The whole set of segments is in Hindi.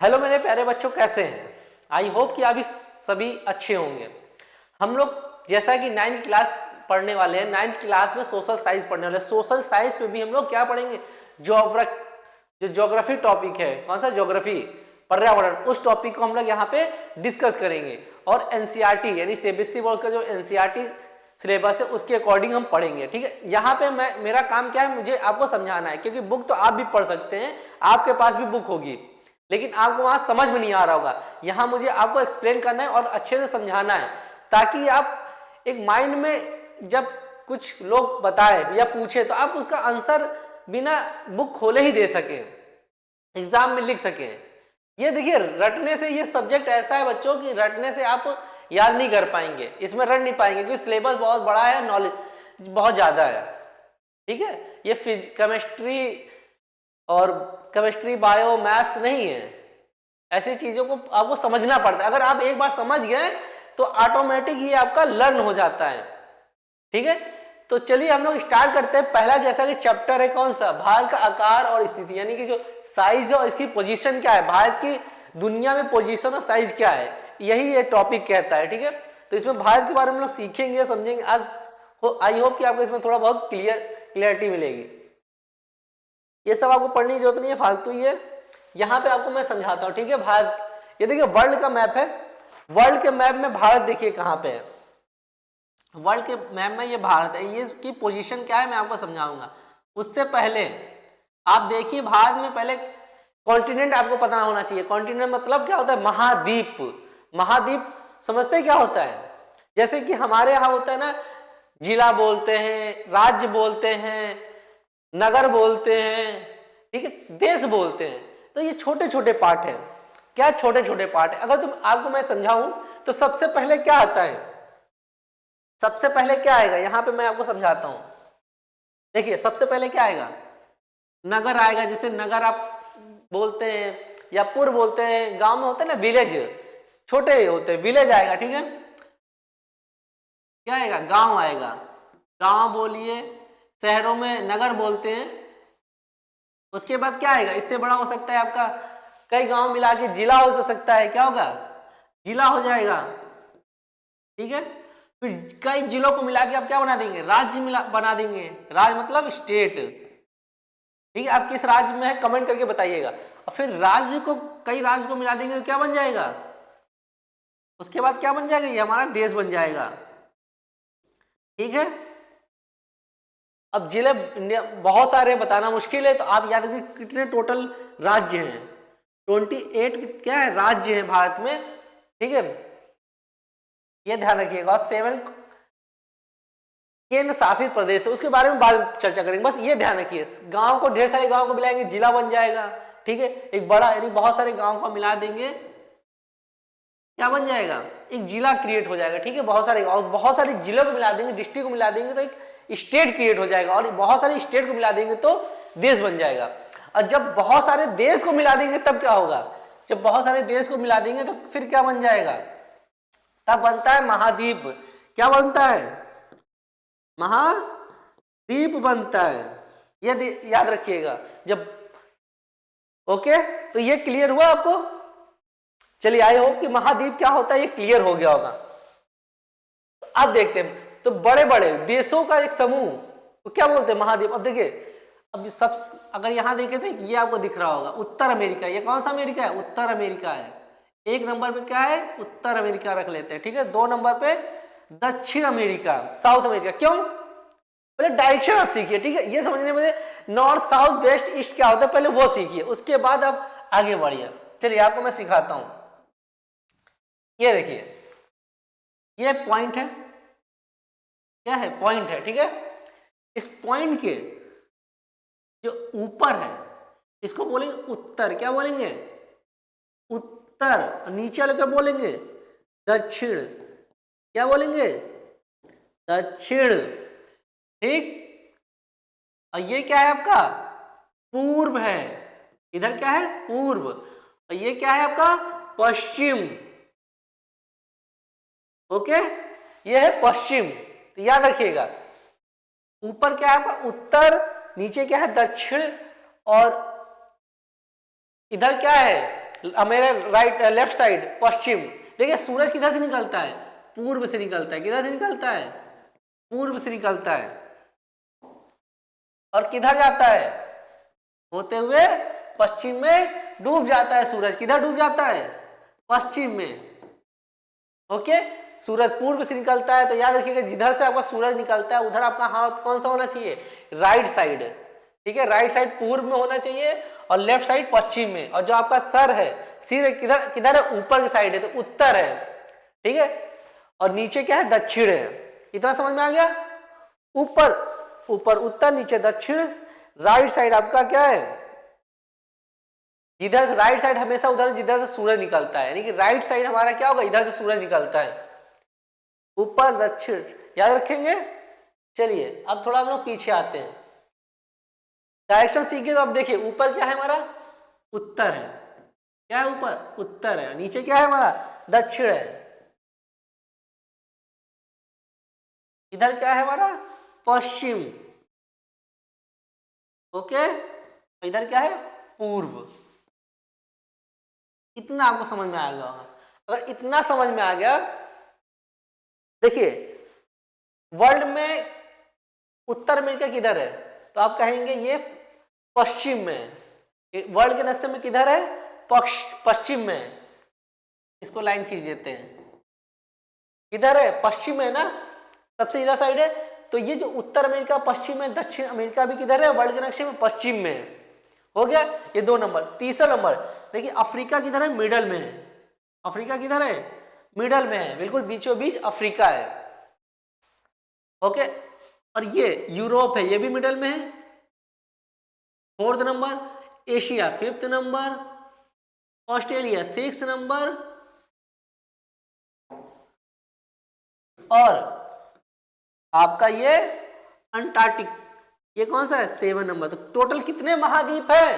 हेलो मेरे प्यारे बच्चों, कैसे हैं? आई होप कि आप सभी अच्छे होंगे। हम लोग जैसा कि 9th क्लास पढ़ने वाले हैं, 9th क्लास में सोशल साइंस पढ़ने वाले हैं। सोशल साइंस में भी हम लोग क्या पढ़ेंगे? जो ज्योग्राफी टॉपिक है, कौन सा? ज्योग्राफी, पर्यावरण, उस टॉपिक को हम लोग यहाँ पे डिस्कस करेंगे। और एनसीईआरटी यानी सीबीएसई बोर्ड का जो एनसीईआरटी सिलेबस है उसके अकॉर्डिंग हम पढ़ेंगे। ठीक है, यहाँ पे मेरा काम क्या है, मुझे आपको समझाना है, क्योंकि बुक तो आप भी पढ़ सकते हैं, आपके पास भी बुक होगी, लेकिन आपको वहां समझ में नहीं आ रहा होगा। यहां मुझे आपको एक्सप्लेन करना है और अच्छे से समझाना है, ताकि आप एक माइंड में जब कुछ लोग बताए या पूछे तो आप उसका आंसर बिना बुक खोले ही दे सके, एग्जाम में लिख सके। ये देखिए, रटने से ये सब्जेक्ट ऐसा है बच्चों कि रटने से आप याद नहीं कर पाएंगे, इसमें रट नहीं पाएंगे, क्योंकि सिलेबस बहुत बड़ा है, नॉलेज बहुत ज्यादा है। ठीक है, ये केमिस्ट्री बायो मैथ्स नहीं है, ऐसी चीजों को आपको समझना पड़ता है। अगर आप एक बार समझ गए तो ऑटोमेटिक ये आपका लर्न हो जाता है। ठीक है, तो चलिए हम लोग स्टार्ट करते हैं। पहला जैसा कि चैप्टर है कौन सा? भारत का आकार और स्थिति, यानी कि जो साइज और इसकी पोजीशन क्या है, भारत की दुनिया में पोजीशन और साइज क्या है, यही ये टॉपिक कहता है। ठीक है, तो इसमें भारत के बारे में हम लोग सीखेंगे, समझेंगे। आज आई होप कि आपको इसमें थोड़ा बहुत क्लियरिटी मिलेगी। ये सब आपको पढ़ने की जरूरत नहीं है, फालतू ही है। यहां पे आपको मैं समझाता हूं। ठीक है, भारत, ये देखिए वर्ल्ड का मैप है। वर्ल्ड के मैप में भारत देखिए कहां पे है। वर्ल्ड के मैप में ये भारत है, ये की पोजीशन क्या है मैं आपको समझाऊंगा। उससे पहले आप देखिए, भारत में पहले कॉन्टिनेंट आपको पता होना चाहिए। कॉन्टिनेंट मतलब क्या होता है? महाद्वीप। महाद्वीप समझते क्या होता है? जैसे कि हमारे यहाँ होता है ना, जिला बोलते हैं, राज्य बोलते हैं, नगर बोलते हैं, ठीक है, देश बोलते हैं। तो ये छोटे छोटे पार्ट हैं। क्या छोटे छोटे पार्ट है? अगर आपको मैं समझाऊं तो सबसे पहले क्या आता है? सबसे पहले क्या आएगा? यहां पे मैं आपको समझाता हूं। देखिए, सबसे पहले क्या आएगा? नगर आएगा। जैसे नगर आप बोलते हैं या पुर बोलते हैं, गांव में होते हैं ना विलेज, छोटे होते हैं, विलेज आएगा। ठीक है, क्या आएगा? गांव आएगा। गांव बोलिए, शहरों में नगर बोलते हैं। उसके बाद क्या आएगा? इससे बड़ा हो सकता है आपका, कई गांव मिला के जिला हो सकता है। क्या होगा? जिला हो जाएगा। ठीक है, फिर कई जिलों को मिला के आप क्या बना देंगे? राज्य बना देंगे। राज्य मतलब स्टेट। ठीक है, आप किस राज्य में है कमेंट करके बताइएगा। और फिर राज्य को, कई राज्य को मिला देंगे तो क्या बन जाएगा? उसके बाद क्या बन जाएगा? ये हमारा देश बन जाएगा। ठीक है, अब जिले इंडिया बहुत सारे बताना मुश्किल है, तो आप याद रखिए कितने टोटल राज्य हैं। 28 क्या है? राज्य हैं भारत में। ठीक है, ये ध्यान रखिएगा। 7 केंद्र शासित प्रदेश है, उसके बारे में बाद में चर्चा करेंगे। बस ये ध्यान रखिए, गांव को, ढेर सारे गांव को मिलाएंगे, जिला बन जाएगा। ठीक है, एक बड़ा, यानी बहुत सारे गांव को मिला देंगे, क्या बन जाएगा? एक जिला क्रिएट हो जाएगा। ठीक है, बहुत सारे, और बहुत सारे जिलों को मिला देंगे, डिस्ट्रिक्ट को मिला देंगे तो एक स्टेट क्रिएट हो जाएगा, और बहुत सारे स्टेट को मिला देंगे तो देश बन जाएगा। और जब बहुत सारे देश को मिला देंगे तब क्या होगा? जब बहुत सारे देश को मिला देंगे तो फिर क्या बन जाएगा? तब बनता है महाद्वीप। क्या बनता है? महाद्वीप बनता है। ये याद रखिएगा जब। ओके, तो ये क्लियर हुआ आपको? चलिए, आई होप कि महाद्वीप क्या होता है ये क्लियर हो गया होगा। तो अब देखते हैं, तो बड़े बड़े देशों का एक समूह तो क्या बोलते हैं? महाद्वीप। अब देखिए, अब सब, अगर यहां देखें तो ये आपको दिख रहा होगा उत्तर अमेरिका। ये कौन सा अमेरिका है? उत्तर अमेरिका है। एक नंबर पे क्या है? उत्तर अमेरिका रख लेते हैं। ठीक है, 2 नंबर पे दक्षिण अमेरिका, साउथ अमेरिका। क्यों? पहले डायरेक्शन आप सीखिए। ठीक है, ये समझने में नॉर्थ साउथ वेस्ट ईस्ट क्या होता है पहले वो सीखिए, उसके बाद आप आगे बढ़िए। चलिए, आपको मैं सिखाता हूं। ये देखिए, ये पॉइंट है। क्या है? पॉइंट है। ठीक है, इस पॉइंट के जो ऊपर है इसको बोलेंगे उत्तर। क्या बोलेंगे? उत्तर। नीचे वाले क्या बोलेंगे? दक्षिण। क्या बोलेंगे? दक्षिण। ठीक, और ये क्या है आपका? पूर्व है। इधर क्या है? पूर्व। और ये क्या है आपका? पश्चिम। ओके, ये है पश्चिम। तो याद रखिएगा, ऊपर क्या है आपका? उत्तर, नीचे क्या है? दक्षिण, और इधर क्या है? मेरे राइट लेफ्ट साइड पश्चिम। देखिए सूरज किधर से निकलता है? पूर्व से निकलता है। किधर से निकलता है? पूर्व से निकलता है। और किधर जाता है? होते हुए पश्चिम में डूब जाता है सूरज। किधर डूब जाता है? पश्चिम में। ओके, सूरज पूर्व से निकलता है तो याद रखिएगा जिधर से आपका सूरज निकलता है उधर आपका हाथ कौन सा होना चाहिए? Right side. ठीक है, राइट साइड पूर्व में होना चाहिए और लेफ्ट साइड पश्चिम में। और जो आपका सर है, सिर किधर किधर है? ऊपर की साइड है तो उत्तर है। ठीक है, और नीचे क्या है? दक्षिण है। इतना समझ में आ गया? ऊपर ऊपर उत्तर, नीचे दक्षिण। राइट साइड आपका क्या है? जिधर से राइट साइड हमेशा उधर जिधर से सूरज निकलता है, यानी कि राइट साइड हमारा क्या होगा? इधर से सूरज निकलता है, ऊपर दक्षिण। याद रखेंगे। चलिए अब थोड़ा हम लोग पीछे आते हैं। डायरेक्शन सीखे तो अब देखिए ऊपर क्या है हमारा? उत्तर है। क्या है ऊपर? उत्तर है। नीचे क्या है हमारा? दक्षिण है। इधर क्या है हमारा? पश्चिम। ओके, इधर क्या है? पूर्व। इतना आपको समझ में आ गया होगा। अगर इतना समझ में आ गया, देखिए वर्ल्ड में उत्तर अमेरिका किधर है? तो आप कहेंगे ये पश्चिम में। वर्ल्ड के नक्शे में किधर है? पश्चिम में। इसको लाइन खींच देते हैं। किधर है? पश्चिम में ना, सबसे इधर साइड है। तो ये जो उत्तर अमेरिका पश्चिम में, दक्षिण अमेरिका भी किधर है वर्ल्ड के नक्शे में? पश्चिम में। हो गया ये 2 नंबर। तीसरा नंबर देखिए अफ्रीका किधर है? मिडल में है। अफ्रीका किधर है? मिडल में है, बिल्कुल बीचों बीच अफ्रीका है। ओके, और ये यूरोप है, ये भी मिडल में है। 4th number. Asia 5th number. Australia 6th number. और आपका ये अंटार्कटिक, ये कौन सा है? 7 नंबर। तो टोटल कितने महाद्वीप है?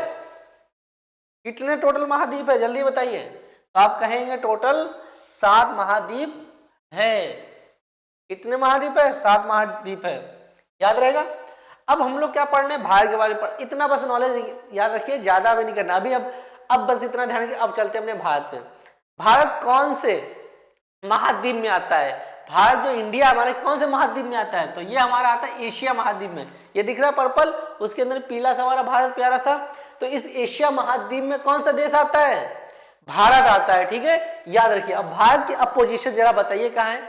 कितने टोटल महाद्वीप है? जल्दी बताइए। तो आप कहेंगे टोटल 7 महाद्वीप है। कितने महाद्वीप है? 7 महाद्वीप है। याद रहेगा। अब हम लोग क्या पढ़ रहे हैं? भारत के बारे में पढ़, इतना बस नॉलेज याद रखिए, ज्यादा भी नहीं करना अभी। अब बस इतना ध्यान रखिए। अब चलते हैं अपने भारत में। भारत कौन से महाद्वीप में आता है? भारत जो इंडिया हमारे कौन से महाद्वीप में आता है? तो ये हमारा आता है एशिया महाद्वीप में। ये दिख रहा है पर्पल, उसके अंदर पीला सा हमारा भारत प्यारा सा। तो इस एशिया महाद्वीप में कौन सा देश आता है? भारत आता है। ठीक है, याद रखिए। अब भारत की अपोजिशन जरा बताइए कहाँ है?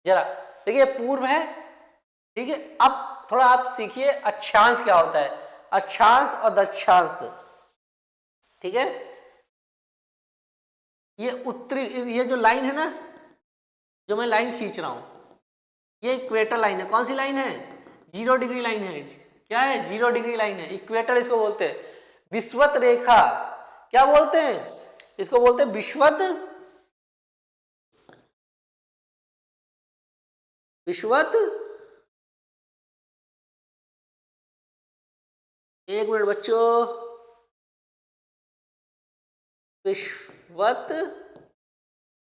जरा देखिए पूर्व है। ठीक है, अब थोड़ा आप सीखिए अक्षांश क्या होता है? अक्षांश और दक्षांश। ठीक है, ये उत्तरी, ये जो लाइन है ना, जो मैं लाइन खींच रहा हूं, ये इक्वेटर लाइन है। कौन सी लाइन है? 0 डिग्री लाइन है। क्या है? 0 डिग्री लाइन है। इक्वेटर इसको बोलते हैं। विषुवत रेखा क्या बोलते हैं? इसको बोलते हैं विषुवत एक मिनट बच्चों, विषुवत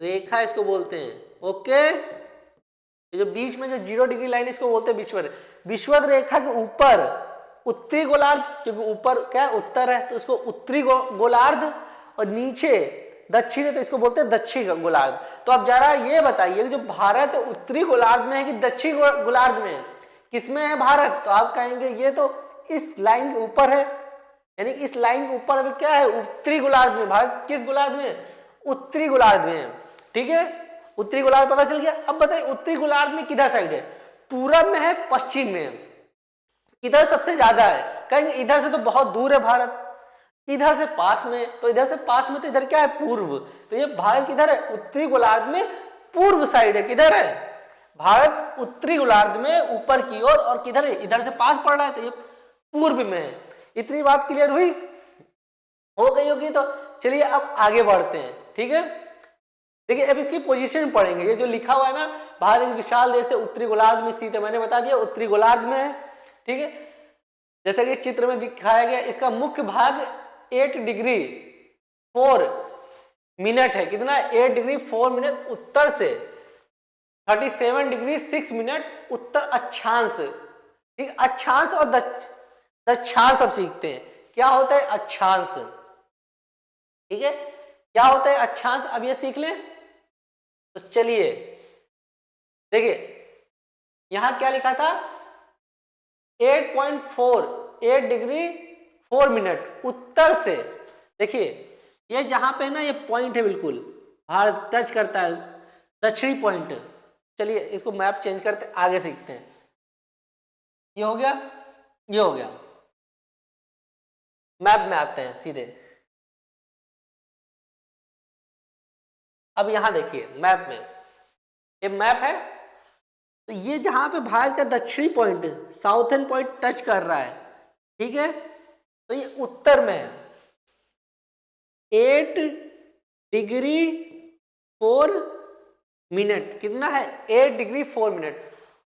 रेखा इसको बोलते हैं। ओके, ये जो बीच में जो 0 डिग्री लाइन इसको बोलते हैं विषुवत रेखा के ऊपर उत्तरी गोलार्ध, क्योंकि ऊपर क्या है? उत्तर है, तो इसको उत्तरी गोलार्ध, और नीचे दक्षिण है तो इसको बोलते हैं दक्षिण गोलार्ध। तो अब जरा ये बताइए जो भारत उत्तरी गोलार्ध में है कि दक्षिण गोलार्ध में है? किसमें है भारत? तो आप कहेंगे ये तो इस लाइन के ऊपर है, यानी इस लाइन के ऊपर है। तो क्या है? उत्तरी गोलार्ध में। भारत किस गोलार्ध में? उत्तरी गोलार्ध में है। ठीक है, उत्तरी गोलार्ध पता चल गया। अब बताइए उत्तरी गोलार्ध में किधर साइड है? पूरब में है, पश्चिम में है? इधर सबसे ज्यादा है। कहेंगे इधर से तो बहुत दूर है भारत, इधर से पास में। तो इधर से पास में तो इधर क्या है? पूर्व। तो ये भारत किधर है? उत्तरी गोलार्ध में पूर्व साइड है। किधर है? भारत उत्तरी गोलार्ध में ऊपर की ओर, और किधर है? इधर से पास पड़ रहा है तो ये पूर्व में है। इतनी बात क्लियर हुई? हो गई होगी। तो चलिए अब आगे बढ़ते हैं। ठीक है, देखिए अब इसकी पोजीशन पढ़ेंगे। ये जो लिखा हुआ है ना, भारत एक विशाल देश है, उत्तरी गोलार्ध में स्थित है, मैंने बता दिया उत्तरी गोलार्ध में है। ठीक है, जैसा कि चित्र में दिखाया गया, इसका मुख्य भाग 8 डिग्री 4 मिनट है। कितना? 8 डिग्री 4 मिनट उत्तर से 37 डिग्री 6 मिनट उत्तर अक्षांश। ठीक, अक्षांश और दक्षांश अब सीखते हैं। क्या होता है अक्षांश? ठीक है, क्या होता है अक्षांश, अब ये सीख लें। तो चलिए देखिए यहां क्या लिखा था, 8 डिग्री 4 मिनट उत्तर से। देखिए ये जहां पे है ना, ये पॉइंट है बिल्कुल भारत टच करता है, दक्षिणी पॉइंट। चलिए इसको मैप चेंज करते आगे सीखते हैं। ये हो गया, ये हो गया, मैप में आते हैं सीधे। अब यहां देखिए मैप में, ये मैप है, तो ये जहां पे भारत का दक्षिणी पॉइंट साउथर्न पॉइंट टच कर रहा है, ठीक है, तो ये उत्तर में है। 8 डिग्री 4 मिनट, कितना है 8 डिग्री 4 मिनट।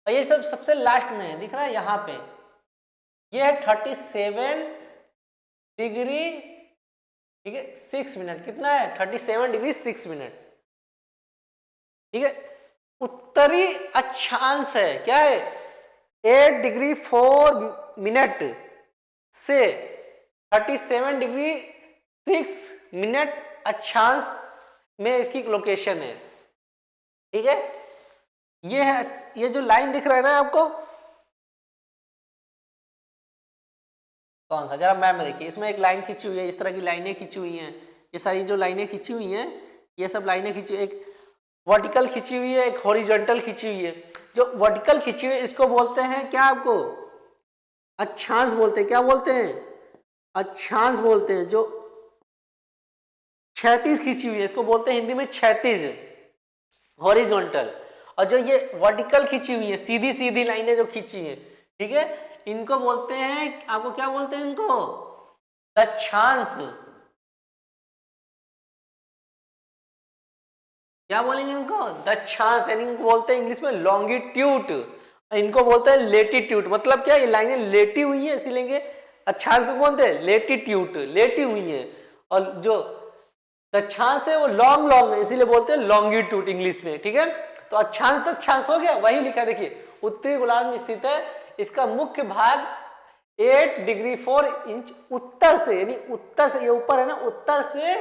और ये सब सबसे लास्ट में है, दिख रहा है यहां पे, ये है 37 डिग्री, ठीक है 6 मिनट, कितना है 37 डिग्री 6 मिनट, ठीक है। उत्तरी अक्षांश है, क्या है 8 डिग्री 4 मिनट से 37 डिग्री 6 मिनट अक्षांश में इसकी लोकेशन है, ठीक है। ये है, ये जो लाइन दिख रहा है ना आपको, कौन सा, जरा मैप में देखिए, इसमें एक लाइन खींची हुई है, इस तरह की लाइनें खींची हुई हैं, ये सारी जो लाइनें खींची हुई हैं, ये सब लाइनें खींची, एक वर्टिकल खींची हुई है, एक हॉरिजॉन्टल खींची हुई है। जो वर्टिकल खींची हुई है इसको बोलते हैं क्या, आपको अक्षांश बोलते हैं, क्या बोलते हैं अक्षांश बोलते हैं। जो क्षैतिज खींची हुई है इसको बोलते हैं हिंदी में क्षैतिज, हॉरिजॉन्टल। और जो ये वर्टिकल खींची हुई है, सीधी सीधी लाइनें जो खींची हैं, ठीक है, इनको बोलते हैं, आपको क्या बोलते हैं इनको, अक्षांश। क्या बोलेंगे इनको, दक्षांश, यानी इनको बोलते हैं इंग्लिश में लॉन्गिट्यूड, इनको बोलते हैं लेटीट्यूड। मतलब क्या, ये लाइनें लेटी हुई हैं इसीलिए अक्षांश को बोलते हैं लेटीट्यूड, लेटी हुई हैं। और जो दक्षांश है वो लॉन्ग लॉन्ग है, इसीलिए बोलते हैं लॉन्गिट्यूड इंग्लिश में, ठीक है। तो अक्षांश दक्षांश हो गया, वही लिखा देखिए, उत्तरी गोलार्ध में स्थित है, इसका मुख्य भाग 8 डिग्री 4 इंच उत्तर से, यानी उत्तर से, ये ऊपर है ना, उत्तर से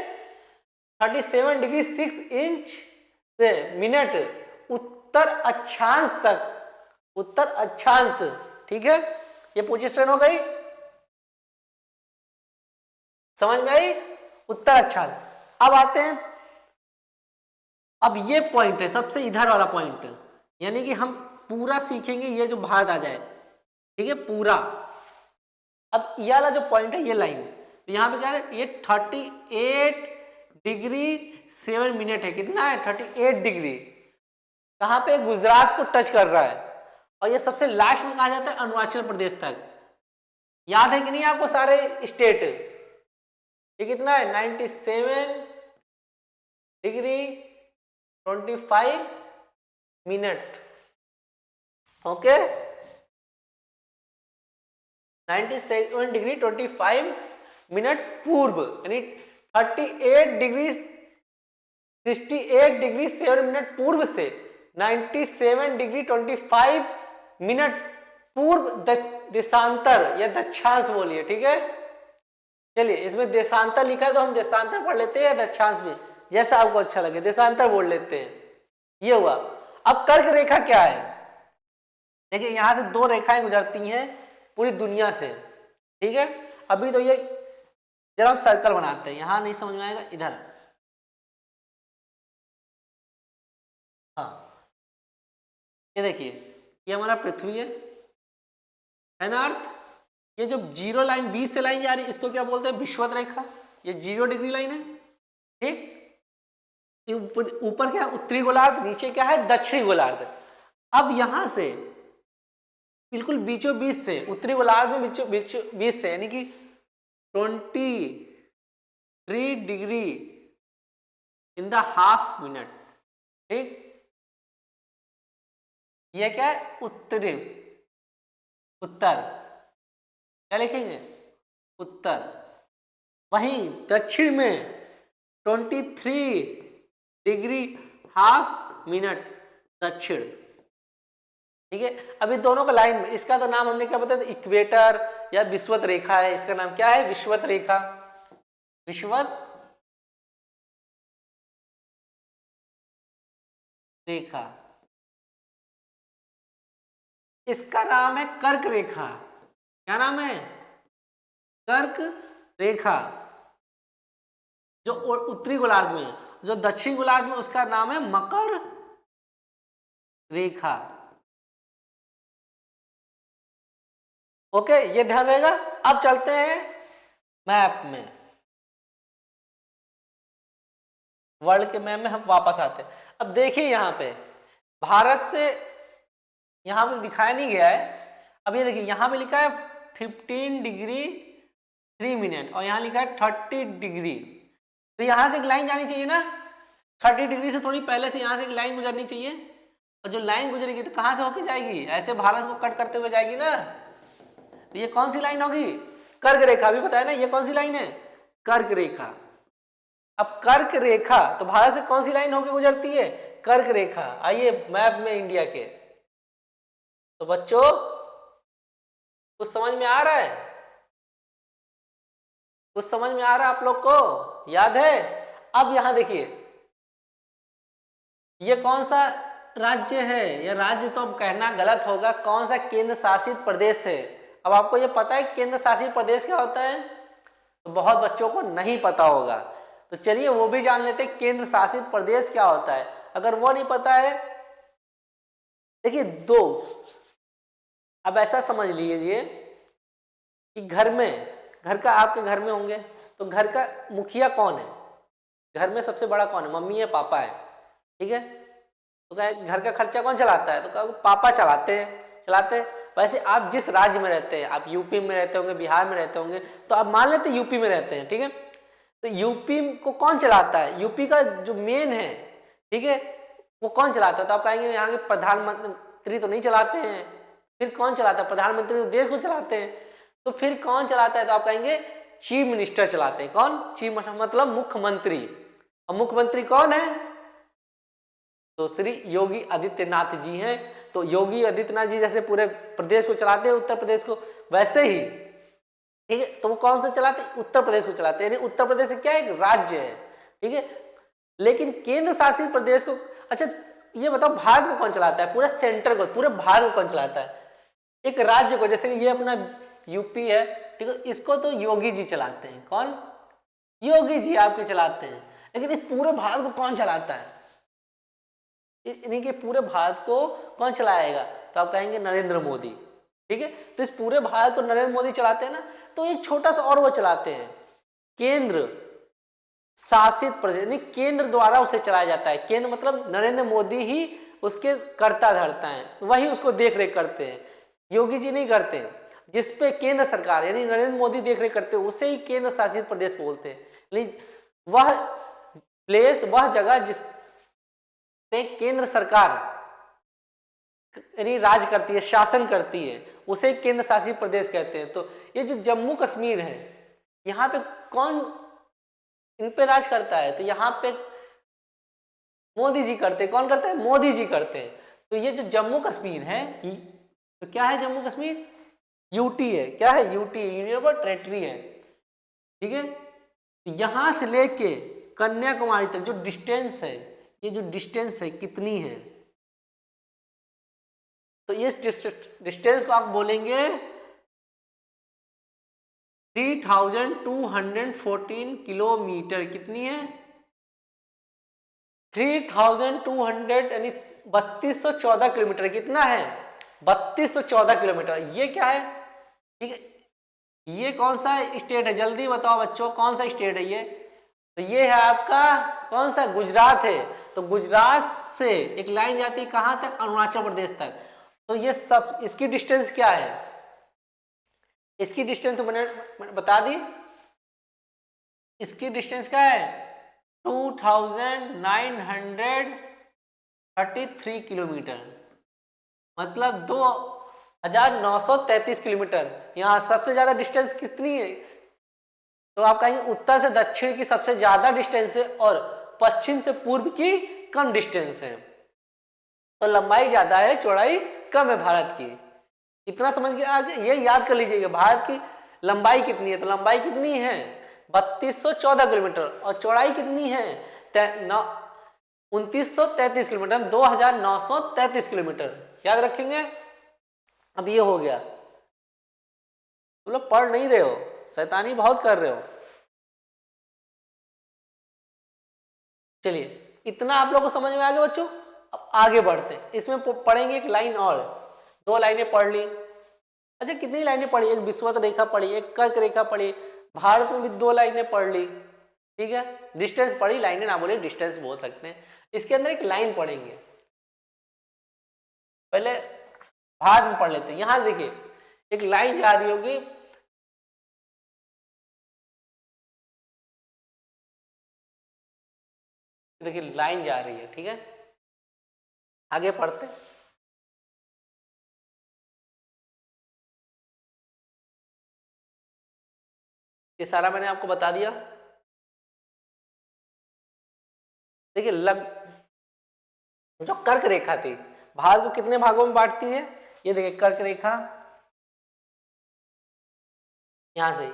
37 डिग्री 6 इंच से मिनट उत्तर अक्षांश तक, उत्तर अक्षांश, ठीक है। ये पोजीशन हो गई, समझ में आई, उत्तर अक्षांश। अब आते हैं, अब ये पॉइंट है सबसे इधर वाला पॉइंट, यानी कि हम पूरा सीखेंगे ये जो भारत आ जाए, ठीक है पूरा। अब ये वाला जो पॉइंट है, ये लाइन, तो यहां पे क्या है, ये 38 डिग्री 7 मिनट है, कितना है 38 डिग्री, कहां पे, गुजरात को टच कर रहा है। और ये सबसे लास्ट में कहा जाता है अरुणाचल प्रदेश तक। याद है कि नहीं आपको सारे स्टेट, ये कितना है 97 degree 25 minute, okay 97 degree 25 minute पूर्व, यानी 38 डिग्री 68 डिग्री 7 मिनट पूर्व से 97 डिग्री 25 मिनट पूर्व देशांतर या दक्षांश बोलिए, ठीक है। चलिए इसमें देशांतर लिखा है तो हम देशांतर पढ़ लेते हैं, या दक्षांश में, जैसा आपको अच्छा लगे, देशांतर बोल लेते हैं। ये हुआ। अब कर्क रेखा क्या है, देखिए यहां से 2 रेखाएं गुजरती हैं पूरी दुनिया से, ठीक है। अभी तो ये जरा हम सर्कल बनाते हैं, यहां नहीं समझ में आएगा, इधर, हाँ ये देखिए, ये हमारा पृथ्वी है ना अर्थ। ये जो जीरो लाइन 20 से लाइन जा रही है इसको क्या बोलते हैं, विषुवत रेखा, ये 0 डिग्री लाइन है, ठीक। ऊपर क्या है उत्तरी गोलार्ध, नीचे क्या है दक्षिणी गोलार्ध। अब यहां से बिल्कुल बीचों बीच से, उत्तरी गोलार्ध में बीचों बीच से, यानी कि 23 degree in the half minute, ठीक। यह क्या है उत्तरी, उत्तर, क्या लिखेंगे उत्तर। वहीं दक्षिण में 23 डिग्री हाफ मिनट दक्षिण, ठीक है। अभी दोनों का लाइन में, इसका तो नाम हमने क्या बताया था, इक्वेटर या विषुवत रेखा है, इसका नाम क्या है विषुवत रेखा, विषुवत रेखा, इसका नाम है कर्क रेखा। क्या नाम है? कर्क रेखा। जो उत्तरी गोलार्ध में, जो दक्षिण गोलार्ध में उसका नाम है मकर रेखा। ओके, ये ध्यान रहेगा। अब चलते हैं मैप में, वर्ल्ड के मैप में हम वापस आते हैं। अब देखिए यहाँ पे भारत से, यहाँ पे दिखाया नहीं गया है। अब ये देखिए यहाँ पे लिखा है 15 डिग्री 3 मिनट और यहाँ लिखा है 30 डिग्री। तो यहाँ से एक लाइन जानी चाहिए ना, 30 डिग्री से थोड़ी पहले से यहाँ से एक लाइन गुजरनी चाहिए। और जो लाइन गुजरेगी तो कहाँ से होके जाएगी? ऐसे भारत को कट करते हुए जाएगी ना। तो ये कौन सी लाइन होगी? कर्क रेखा। भी बताया ना ये कौन सी लाइन है? कर्क रेखा। अब कर्क रेखा तो भारत से कौन सी लाइन होके गुजरती है? कर्क रेखा। आइए मैप में इंडिया के, तो बच्चों कुछ समझ में आ रहा है? कुछ समझ में आ रहा है आप लोग को? याद है? अब यहां देखिए ये कौन सा राज्य है? यह राज्य तो अब कहना गलत होगा, कौन सा केंद्र शासित प्रदेश है। अब आपको ये पता है केंद्र शासित प्रदेश क्या होता है? तो बहुत बच्चों को नहीं पता होगा, तो चलिए वो भी जान लेते हैं केंद्र शासित प्रदेश क्या होता है। अगर वो नहीं पता है, देखिए दो, अब ऐसा समझ लीजिए कि घर में, घर का आपके घर में होंगे तो घर का मुखिया कौन है? घर में सबसे बड़ा कौन है? मम्मी है, पापा है, ठीक है। तो घर का खर्चा कौन चलाता है? तो पापा चलाते हैं। वैसे आप जिस राज्य में रहते हैं, आप यूपी में रहते होंगे, बिहार में रहते होंगे, तो आप मान लेते हैं यूपी में रहते हैं, ठीक है। तो यूपी को कौन चलाता है? यूपी का जो मेन है, ठीक है, वो कौन चलाता है? तो आप कहेंगे यहाँ के प्रधानमंत्री तो नहीं चलाते हैं। फिर कौन चलाता है? प्रधानमंत्री तो देश को चलाते हैं। तो फिर कौन चलाता है? तो आप कहेंगे चीफ मिनिस्टर चलाते हैं। कौन? चीफ मतलब मुख्यमंत्री। और मुख्यमंत्री कौन है? तो श्री योगी आदित्यनाथ जी हैं। तो योगी आदित्यनाथ जी जैसे पूरे प्रदेश को चलाते हैं, उत्तर प्रदेश को, वैसे ही, ठीक है। तो वो कौन सा चलाते हैं? उत्तर प्रदेश को चलाते हैं। यानी उत्तर प्रदेश क्या है? एक राज्य है, ठीक है। लेकिन केंद्र शासित प्रदेश को, अच्छा ये बताओ भारत को कौन चलाता है? पूरा सेंटर को, पूरे भारत को कौन चलाता है? एक राज्य को, जैसे कि ये अपना यूपी है, ठीक है, इसको तो योगी जी चलाते हैं। कौन? योगी जी आपके चलाते हैं। लेकिन इस पूरे भारत को कौन चलाता है? यानी कि पूरे भारत को कौन चलाएगा? तो आप कहेंगे नरेंद्र मोदी, ठीक है। तो इस पूरे भारत को नरेंद्र मोदी चलाते हैं ना। तो एक छोटा सा और वो चलाते हैं, केंद्र शासित प्रदेश, यानी केंद्र द्वारा उसे चलाया जाता है। केंद्र मतलब नरेंद्र मोदी ही उसके कर्ता धर्ता हैं, वही उसको देख रेख करते हैं, योगी जी नहीं करते हैं। जिसपे केंद्र सरकार यानी नरेंद्र मोदी देख रेख करते हैं उसे ही केंद्र शासित प्रदेश बोलते हैं। वह प्लेस, वह जगह जिस पे केंद्र सरकार यानी राज करती है, शासन करती है, उसे केंद्र शासित प्रदेश कहते हैं। तो ये जो जम्मू कश्मीर है, यहाँ पे कौन इन पे राज करता है? तो यहाँ पे मोदी जी करते हैं। कौन करता है? मोदी जी करते हैं। तो ये जो जम्मू कश्मीर है, तो क्या है जम्मू कश्मीर? यूटी है। क्या है? यूटी, यूनियन टेरिटरी है, ठीक है। यहां से लेके कन्याकुमारी तक जो डिस्टेंस है, ये जो डिस्टेंस है कितनी है? तो इस डिस्टेंस को आप बोलेंगे 3214 किलोमीटर। कितनी है? 3200 यानी 3214 किलोमीटर। कितना है? 3214 किलोमीटर। ये क्या है? ठीक है, ये कौन सा स्टेट है? जल्दी बताओ बच्चों, कौन सा स्टेट है ये? तो ये है आपका कौन सा? गुजरात है। तो गुजरात से एक लाइन जाती है कहां तक? अरुणाचल प्रदेश तक। तो ये सब, इसकी डिस्टेंस क्या है? इसकी डिस्टेंस तो मैंने बता दी। इसकी डिस्टेंस क्या है? 2933 किलोमीटर, मतलब 2933 किलोमीटर। यहाँ सबसे ज्यादा डिस्टेंस कितनी है? तो आप कहेंगे उत्तर से दक्षिण की सबसे ज्यादा डिस्टेंस है और पश्चिम से पूर्व की कम डिस्टेंस है। तो लंबाई ज्यादा है, चौड़ाई कम है भारत की। इतना समझ के आगे ये याद कर लीजिएगा, भारत की लंबाई कितनी है? तो लंबाई कितनी है? 3214 किलोमीटर। और चौड़ाई कितनी है? 2933 किलोमीटर, 2933 किलोमीटर, याद रखेंगे। अब ये हो गया, तुम लोग पढ़ नहीं रहे हो, शैतानी बहुत कर रहे हो। चलिए इतना आप लोग को समझ में आ गया बच्चों। अब आगे बढ़ते हैं, इसमें पढ़ेंगे एक लाइन और, 2 लाइनें पढ़ ली। अच्छा कितनी लाइनें पढ़ी, एक विषुवत रेखा पढ़ी, एक कर्क रेखा पढ़ी, भारत में भी 2 लाइनें पढ़ ली, ठीक है। डिस्टेंस पढ़ी, लाइनें ना बोले, डिस्टेंस बोल सकते हैं। इसके अंदर एक लाइन पढ़ेंगे, पहले भारत में पढ़ लेते हैं। यहां देखिए एक लाइन जा रही होगी, देखिए लाइन जा रही है, ठीक है। आगे पढ़ते हैं। ये सारा मैंने आपको बता दिया। देखिए जो कर्क रेखा थी, भारत को कितने भागों में बांटती है, ये देखिए कर्क रेखा, यहां से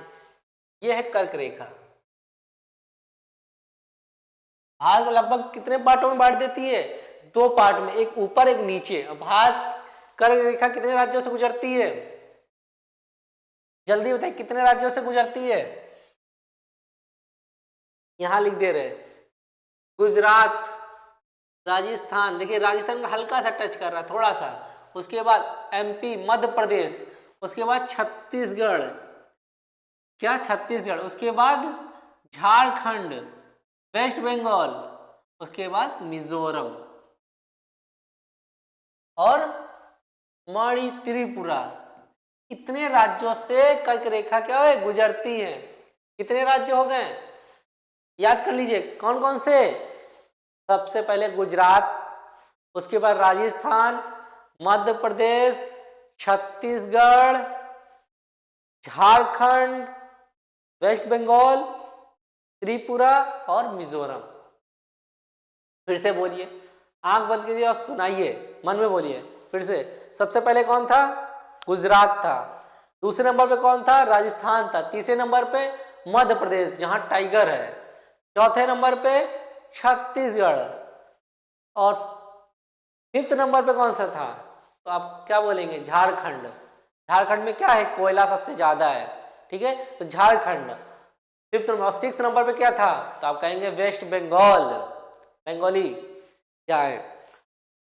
ये है कर्क रेखा। भारत को लगभग कितने पार्टों में बांट देती है, 2 पार्ट में, एक ऊपर एक नीचे। भारत कर्क रेखा कितने राज्यों से गुजरती है, जल्दी बताइए कितने राज्यों से गुजरती है। यहां लिख दे रहे, गुजरात, राजस्थान, देखिए राजस्थान का हल्का सा टच कर रहा है थोड़ा सा, उसके बाद एमपी, मध्य प्रदेश, उसके बाद छत्तीसगढ़, क्या छत्तीसगढ़, उसके बाद झारखंड, वेस्ट बंगाल, उसके बाद मिजोरम और मणि त्रिपुरा। इतने राज्यों से कर्क रेखा क्या है, गुजरती है। कितने राज्य हो गए, याद कर लीजिए कौन कौन से। सबसे पहले गुजरात, उसके बाद राजस्थान, मध्य प्रदेश, छत्तीसगढ़, झारखंड, वेस्ट बंगाल, त्रिपुरा और मिजोरम। फिर से बोलिए, आंख बंद कीजिए और सुनाइए, मन में बोलिए फिर से। सबसे पहले कौन था, गुजरात था। दूसरे नंबर पे कौन था, राजस्थान था। तीसरे नंबर पे मध्य प्रदेश जहां टाइगर है। चौथे नंबर पे छत्तीसगढ़ और 5th नंबर पे कौन सा था, तो आप क्या बोलेंगे, झारखंड। झारखंड में क्या है, कोयला सबसे ज्यादा है, ठीक है, तो Jharkhand 5th number. 6th number पे क्या था, तो आप कहेंगे वेस्ट बंगाल, बंगाली जाए।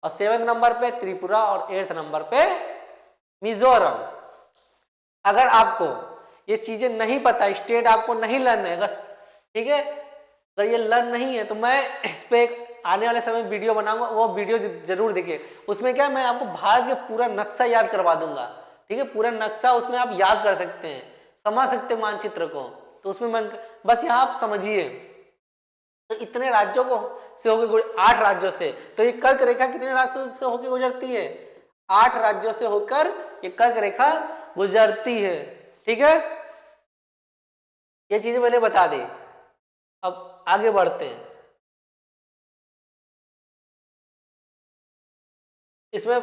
और 7th नंबर पे त्रिपुरा और 8th नंबर पे मिजोरम। अगर आपको ये चीजें नहीं पता, स्टेट आपको नहीं लर्न है, अगर ठीक है, अगर ये लर्न नहीं है तो मैं इस पे आने वाले समय वीडियो बनाऊंगा, वो वीडियो जरूर देखिए। उसमें क्या मैं आपको भारत के पूरा नक्शा याद करवा दूंगा, ठीक है, पूरा नक्शा उसमें आप याद कर सकते हैं, समझ सकते हैं मानचित्र को। तो उसमें मैं बस यहाँ आप समझिए, तो इतने राज्यों को से होकर 8 राज्यों से, तो ये कर्क रेखा कितने राज्यों से होकर गुजरती है, 8 राज्यों से होकर ये कर्क रेखा गुजरती है, ठीक है। ये चीजें मैंने बता दी। अब आगे बढ़ते हैं। इसमें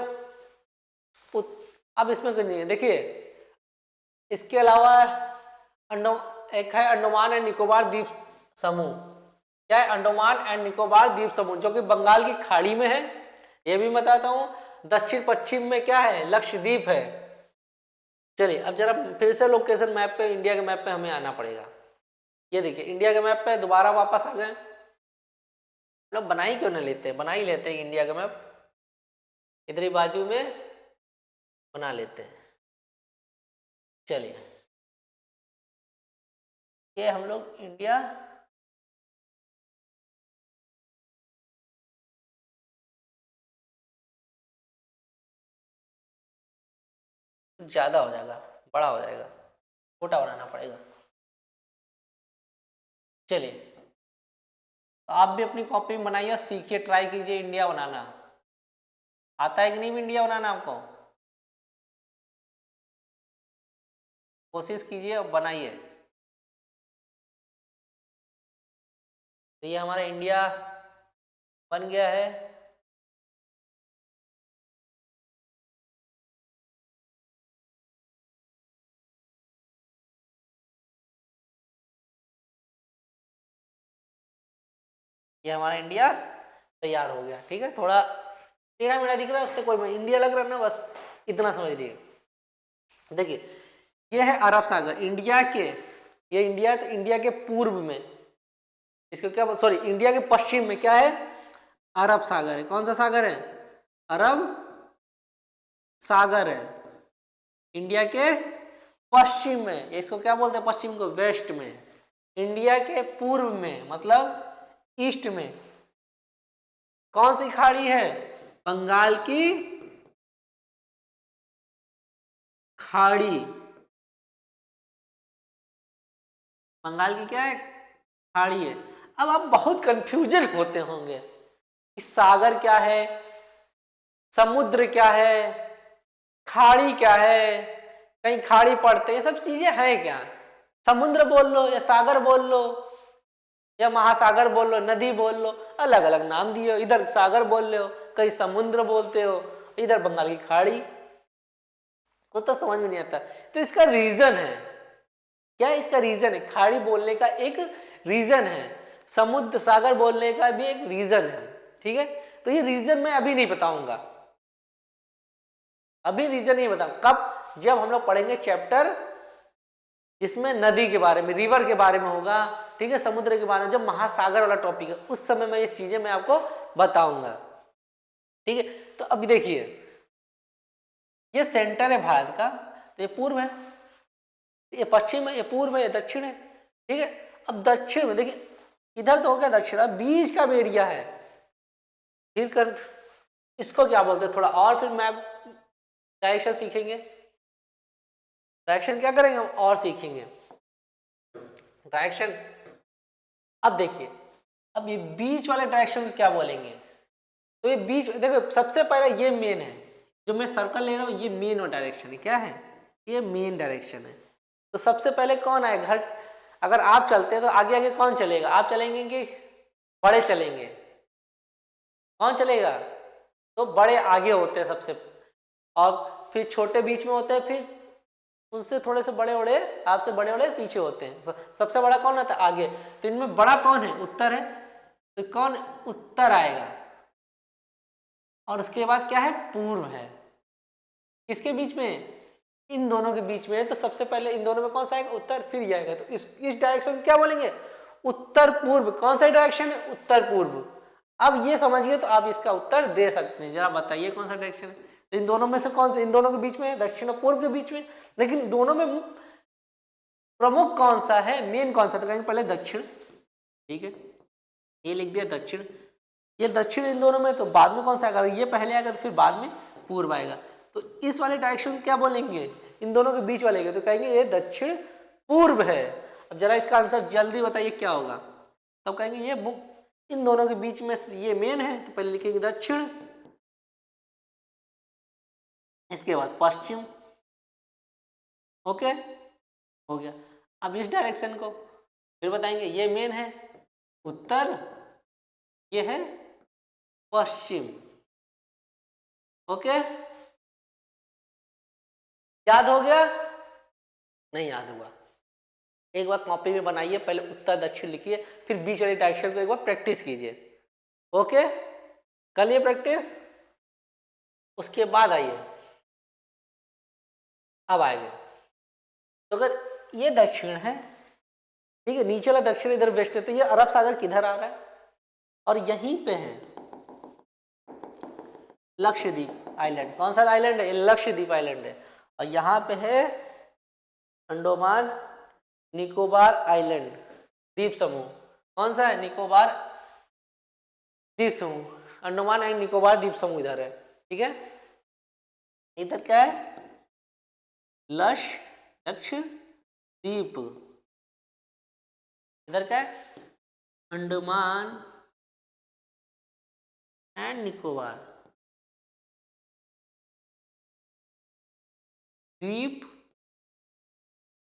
अब इसमें कुछ नहीं है, देखिए इसके अलावा एक है अंडमान एंड निकोबार द्वीप समूह। क्या है, अंडमान एंड निकोबार द्वीप समूह, जो कि बंगाल की खाड़ी में है, ये भी बताता हूं। दक्षिण पश्चिम में क्या है, लक्षद्वीप है। चलिए अब जरा फिर से लोकेशन मैप पे, इंडिया के मैप पे हमें आना पड़ेगा। ये देखिए इंडिया के मैप पे दोबारा वापस आ गए। लोग बना ही क्यों ना लेते हैं, बना ही लेते हैं इंडिया का मैप, इधर ही बाजू में बना लेते हैं। चलिए ये हम लोग इंडिया ज्यादा हो जाएगा, बड़ा हो जाएगा, छोटा बनाना पड़ेगा। चलिए तो आप भी अपनी कॉपी में बनाइए, सीखिए, ट्राई कीजिए इंडिया बनाना। आता है कि नहीं इंडिया बनाना आपको, कोशिश कीजिए और बनाइए। तो ये हमारा इंडिया बन गया है। ये हमारा इंडिया तैयार हो गया। ठीक है, थोड़ा टेढ़ा मेढ़ा दिख रहा है उससे कोई, इंडिया लग रहा है ना, बस इतना समझ लीजिए। देखिए ये है अरब सागर, इंडिया के, ये इंडिया, तो इंडिया के पूर्व में इसको क्या, सॉरी इंडिया के पश्चिम में क्या है, अरब सागर है। कौन सा सागर है, अरब सागर है, इंडिया के पश्चिम में। इसको क्या बोलते हैं, पश्चिम को वेस्ट में। इंडिया के पूर्व में मतलब ईस्ट में कौन सी खाड़ी है, बंगाल की खाड़ी। बंगाल की क्या है, खाड़ी है। अब आप बहुत कंफ्यूजन होते होंगे कि सागर क्या है, समुद्र क्या है, खाड़ी क्या है, कहीं खाड़ी पड़ते, ये सब चीजें हैं क्या। समुद्र बोल लो या सागर बोल लो या महासागर बोल लो, नदी बोल लो, अलग अलग नाम दिए हो। इधर सागर बोल रहे हो, कहीं समुद्र बोलते हो, इधर बंगाल की खाड़ी, को तो समझ में नहीं आता। तो इसका रीजन है क्या, इसका रीजन है, खाड़ी बोलने का एक रीजन है, समुद्र सागर बोलने का भी एक रीजन है। ठीक है, तो ये रीजन मैं अभी नहीं बताऊंगा, अभी रीजन नहीं बताऊंगा, कब, जब हम लोग पढ़ेंगे चैप्टर जिसमें नदी के बारे में, रिवर के बारे में होगा। ठीक है, समुद्र के बारे में, जब महासागर वाला टॉपिक है उस समय मैं ये चीजें मैं आपको बताऊंगा। ठीक है, तो अभी देखिए ये सेंटर है भारत का, तो ये पूर्व है, ये पश्चिम है, ये पूर्व है, ये दक्षिण है। ठीक है, अब दक्षिण में देखिए, इधर तो हो गया दक्षिण, अब बीच का भी एरिया है, फिर कर इसको क्या बोलते हैं, थोड़ा और फिर मैप डायरेक्शन सीखेंगे, डायरेक्शन क्या करेंगे हम और सीखेंगे डायरेक्शन। अब देखिए, अब ये बीच वाले डायरेक्शन को क्या बोलेंगे, तो ये बीच देखो, सबसे पहले ये मेन है, जो मैं सर्कल ले रहा हूँ ये मेन डायरेक्शन है, क्या है, ये मेन डायरेक्शन है। तो सबसे पहले कौन आएगा, घर, अगर आप चलते हैं तो आगे आगे कौन चलेगा, आप चलेंगे कि बड़े चलेंगे, कौन चलेगा, तो बड़े आगे होते हैं सबसे, और फिर छोटे बीच में होते हैं, फिर उनसे थोड़े से बड़े बड़े, आपसे बड़े बड़े पीछे होते हैं, सबसे बड़ा कौन होता है, आगे। तो इनमें बड़ा कौन है, उत्तर है, तो कौन उत्तर आएगा, और उसके बाद क्या है, पूर्व है, किसके बीच में, इन दोनों के बीच में है। तो सबसे पहले इन दोनों में कौन सा आएगा, उत्तर, फिर ये आएगा, तो इस डायरेक्शन को क्या बोलेंगे, उत्तर पूर्व। कौन सा डायरेक्शन है, उत्तर पूर्व। अब ये समझिए तो आप इसका उत्तर दे सकते हैं, जरा बताइए कौन सा डायरेक्शन है, इन दोनों में से कौन सा, इन दोनों के बीच में, दक्षिण और पूर्व के बीच में, लेकिन दोनों में प्रमुख कौन सा है, मेन कौन सा, तो कहेंगे पहले दक्षिण। ठीक है, ये लिख दिया दक्षिण, ये दक्षिण इन दोनों में, तो बाद में कौन सा आएगा, ये पहले आएगा तो फिर बाद में पूर्व आएगा। तो इस वाले डायरेक्शन को क्या बोलेंगे, इन दोनों के बीच वाले, तो कहेंगे ये दक्षिण पूर्व है। अब जरा इसका आंसर जल्दी बताइए क्या होगा, तब कहेंगे ये इन दोनों के बीच में ये मेन है, तो पहले लिखेंगे दक्षिण, इसके बाद पश्चिम। ओके, हो गया। अब इस डायरेक्शन को फिर बताएंगे, ये मेन है उत्तर, ये है पश्चिम। ओके, याद हो गया, नहीं याद हुआ, एक बार कॉपी में बनाइए, पहले उत्तर दक्षिण लिखिए, फिर बीच वाले डायरेक्शन को एक बार प्रैक्टिस कीजिए। ओके, कर लिए प्रैक्टिस, उसके बाद आइए, अब आएंगे, तो अगर ये दक्षिण है, ठीक है, नीचे वाला दक्षिण, इधर वेस्ट है, तो ये अरब सागर किधर आ रहा है, और यहीं पे है लक्षद्वीप आइलैंड। कौन सा आइलैंड है, ये लक्षद्वीप आइलैंड है, और यहाँ पे है अंडमान निकोबार आइलैंड द्वीप समूह। कौन सा है, निकोबार द्वीप समूह, अंडमान एंड निकोबार द्वीप समूह इधर है। ठीक है, इधर क्या है, लक्षद्वीप, इधर क्या है, अंडमान एंड निकोबार द्वीप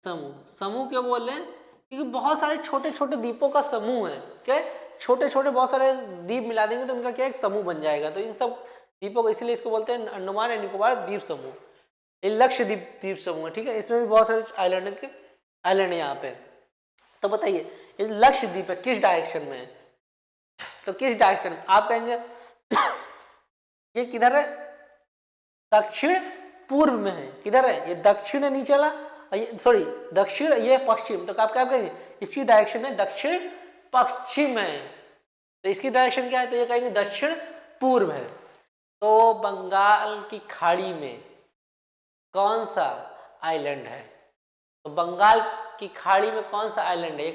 समूह। समूह क्यों बोल रहे हैं, क्योंकि बहुत सारे छोटे छोटे द्वीपों का समूह है, क्या छोटे छोटे बहुत सारे द्वीप मिला देंगे तो उनका क्या एक समूह बन जाएगा, तो इन सब द्वीपों को इसलिए इसको बोलते हैं अंडमान एंड निकोबार द्वीप समूह, ये लक्षद्वीप द्वीप समूह है। ठीक है, इसमें भी बहुत सारे आइलैंड है यहाँ पे। तो बताइए ये लक्षद्वीप है किस डायरेक्शन में है, तो तो किस डायरेक्शन, आप कहेंगे ये किधर है, दक्षिण पूर्व में है, किधर है, ये दक्षिण नहीं चला, ये सॉरी दक्षिण, ये पश्चिम, तो आप क्या कहेंगे, इसकी डायरेक्शन है दक्षिण पश्चिम है, तो इसकी डायरेक्शन क्या है, तो ये कहेंगे दक्षिण पूर्व है। तो बंगाल की खाड़ी में कौन सा आइलैंड है, तो बंगाल की खाड़ी में कौन सा आइलैंड है,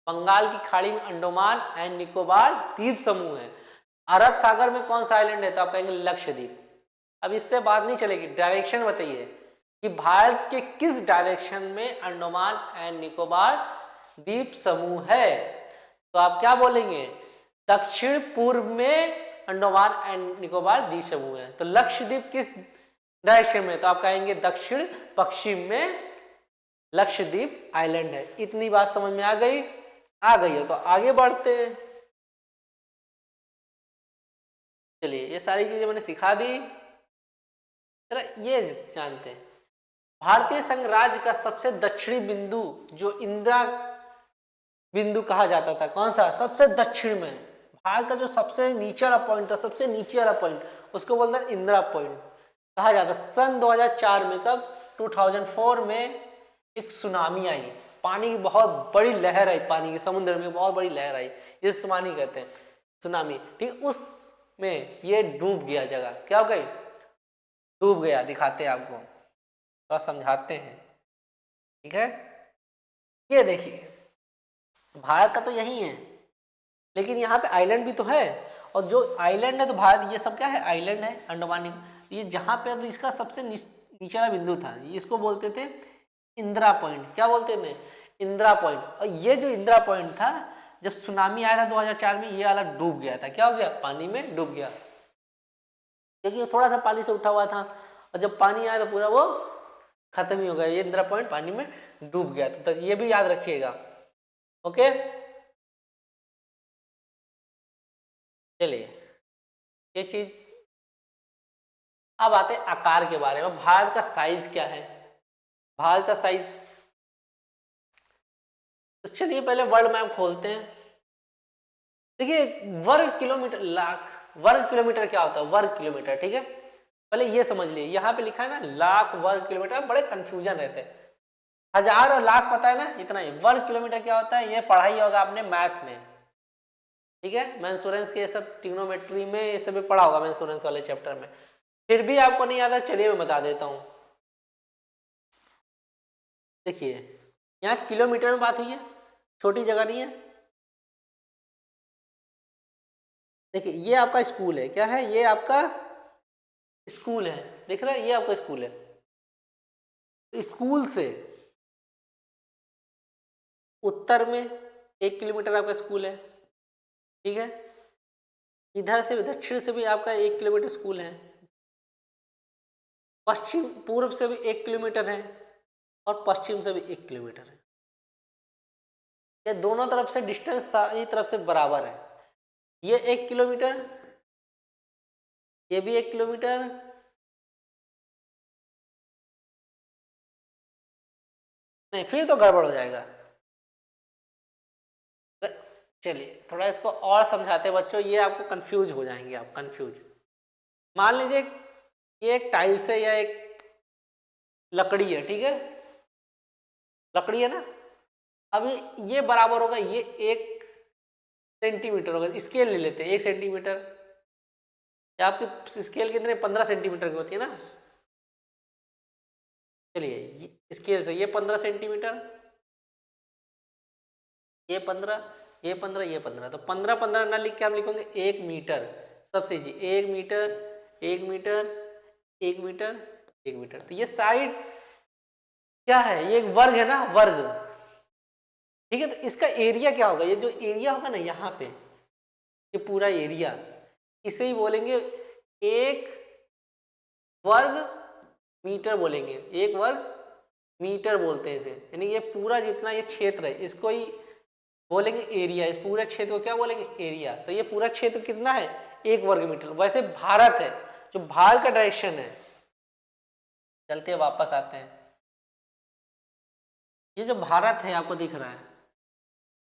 बंगाल की खाड़ी में अंडमान एंड निकोबार द्वीप समूह है। अरब सागर में कौन सा आइलैंड है, तो आप कहेंगे लक्षद्वीप। अब इससे बात नहीं चलेगी, डायरेक्शन बताइए कि भारत के किस डायरेक्शन में अंडमान एंड निकोबार द्वीप समूह है, तो आप क्या बोलेंगे, दक्षिण पूर्व में अंडमान एंड निकोबार द्वीप समूह है। तो लक्षद्वीप किस डायरेक्शन में, तो आप कहेंगे दक्षिण पश्चिम में लक्षद्वीप आइलैंड है। इतनी बात समझ में आ गई है, तो आगे बढ़ते हैं। चलिए ये सारी चीजें मैंने सिखा दी, जरा ये जानते हैं भारतीय संघ राज्य का सबसे दक्षिणी बिंदु जो इंदिरा बिंदु कहा जाता था, कौन सा, सबसे दक्षिण में, भारत का जो सबसे नीचे वाला पॉइंट था, सबसे नीचे वाला पॉइंट, उसको बोलते हैं इंदिरा पॉइंट कहा जाता। सन 2004 में, कब, 2004 में एक सुनामी आई, पानी की बहुत बड़ी लहर आई, पानी के समुद्र में बहुत बड़ी लहर आई, ये सुनामी कहते हैं, सुनामी, ठीक। उसमें ये डूब गया जगह, क्या हो गई, डूब गया। दिखाते हैं आपको, थोड़ा समझाते हैं, ठीक है। ये देखिए भारत का तो यही है, लेकिन यहाँ पे आइलैंड भी तो है, और जो आइलैंड है तो भारत, ये सब क्या है, आइलैंड है, अंडमान, ये जहाँ पे तो इसका सबसे नीचे वाला बिंदु था, इसको बोलते थे इंदिरा पॉइंट, क्या बोलते थे, इंदिरा पॉइंट। और ये जो इंदिरा पॉइंट था, जब सुनामी आया था 2004 में, ये वाला डूब गया था, क्या हो गया, पानी में डूब गया, क्योंकि थोड़ा सा पानी से उठा हुआ था, और जब पानी आया तो पूरा वो खत्म ही हो गया, ये इंदिरा पॉइंट पानी में डूब गया था। तो ये भी याद रखिएगा, ओके। चलिए ये चीज, अब आते हैं आकार के बारे में। भारत का साइज क्या है, भारत का साइज, तो चलिए पहले वर्ल्ड मैप खोलते हैं। देखिए वर्ग किलोमीटर, लाख वर्ग किलोमीटर क्या होता है, वर्ग किलोमीटर, ठीक है। पहले ये समझ लिए, यहाँ पे लिखा है ना लाख वर्ग किलोमीटर, बड़े कंफ्यूजन रहते हैं, हजार और लाख पता है ना, इतना ही। वर्ग किलोमीटर क्या होता है, ये पढ़ाई होगा आपने मैथ में, ठीक है, मेंसुरेंस के ये सब ट्रिग्नोमेट्री में ये सब भी पढ़ा होगा, मेंसुरेंस वाले चैप्टर में, फिर भी आपको नहीं आता, चलिए मैं बता देता हूँ। देखिए यहाँ किलोमीटर में बात हुई है, छोटी जगह नहीं है। देखिए ये आपका स्कूल है, क्या है, ये आपका स्कूल है, देख रहे हैं, ये आपका स्कूल है। स्कूल से उत्तर में 1 किलोमीटर आपका स्कूल है, ठीक है। इधर से दक्षिण से भी आपका 1 किलोमीटर स्कूल है, पश्चिम पूर्व से भी 1 किलोमीटर है, और पश्चिम से भी 1 किलोमीटर है। ये दोनों तरफ से डिस्टेंस सारी तरफ से बराबर है, ये 1 किलोमीटर, ये भी 1 किलोमीटर, नहीं फिर तो गड़बड़ हो जाएगा। चलिए थोड़ा इसको और समझाते हैं बच्चों, ये आपको कंफ्यूज हो जाएंगे, आप कंफ्यूज। मान लीजिए ये एक टाइल्स है या एक लकड़ी है, ठीक है, लकड़ी है ना, अभी ये बराबर होगा, ये 1 सेंटीमीटर होगा, स्केल ले लेते हैं 1 सेंटीमीटर, या आपकी स्केल कितने 15 सेंटीमीटर की होती है ना। चलिए स्केल से ये 15 सेंटीमीटर, ये 15, ये 15, ये 15, तो 15 15 ना लिख के हम लिखेंगे 1 मीटर, सबसे जी 1 मीटर, 1 मीटर, 1 मीटर, 1 मीटर। तो ये साइड क्या है, ये एक वर्ग है ना, वर्ग, ठीक है। तो इसका एरिया क्या होगा, ये जो एरिया होगा ना यहाँ पे, ये पूरा एरिया, इसे ही बोलेंगे 1 वर्ग मीटर बोलेंगे, 1 वर्ग मीटर बोलते हैं इसे, यानी ये पूरा जितना ये क्षेत्र है इसको ही बोलेंगे एरिया, इस पूरे क्षेत्र को क्या बोलेंगे, एरिया। तो ये पूरा क्षेत्र कितना है, 1 वर्ग मीटर। वैसे भारत है, जो भारत का डायरेक्शन है, चलते वापस आते हैं, ये जो भारत है आपको दिख रहा है,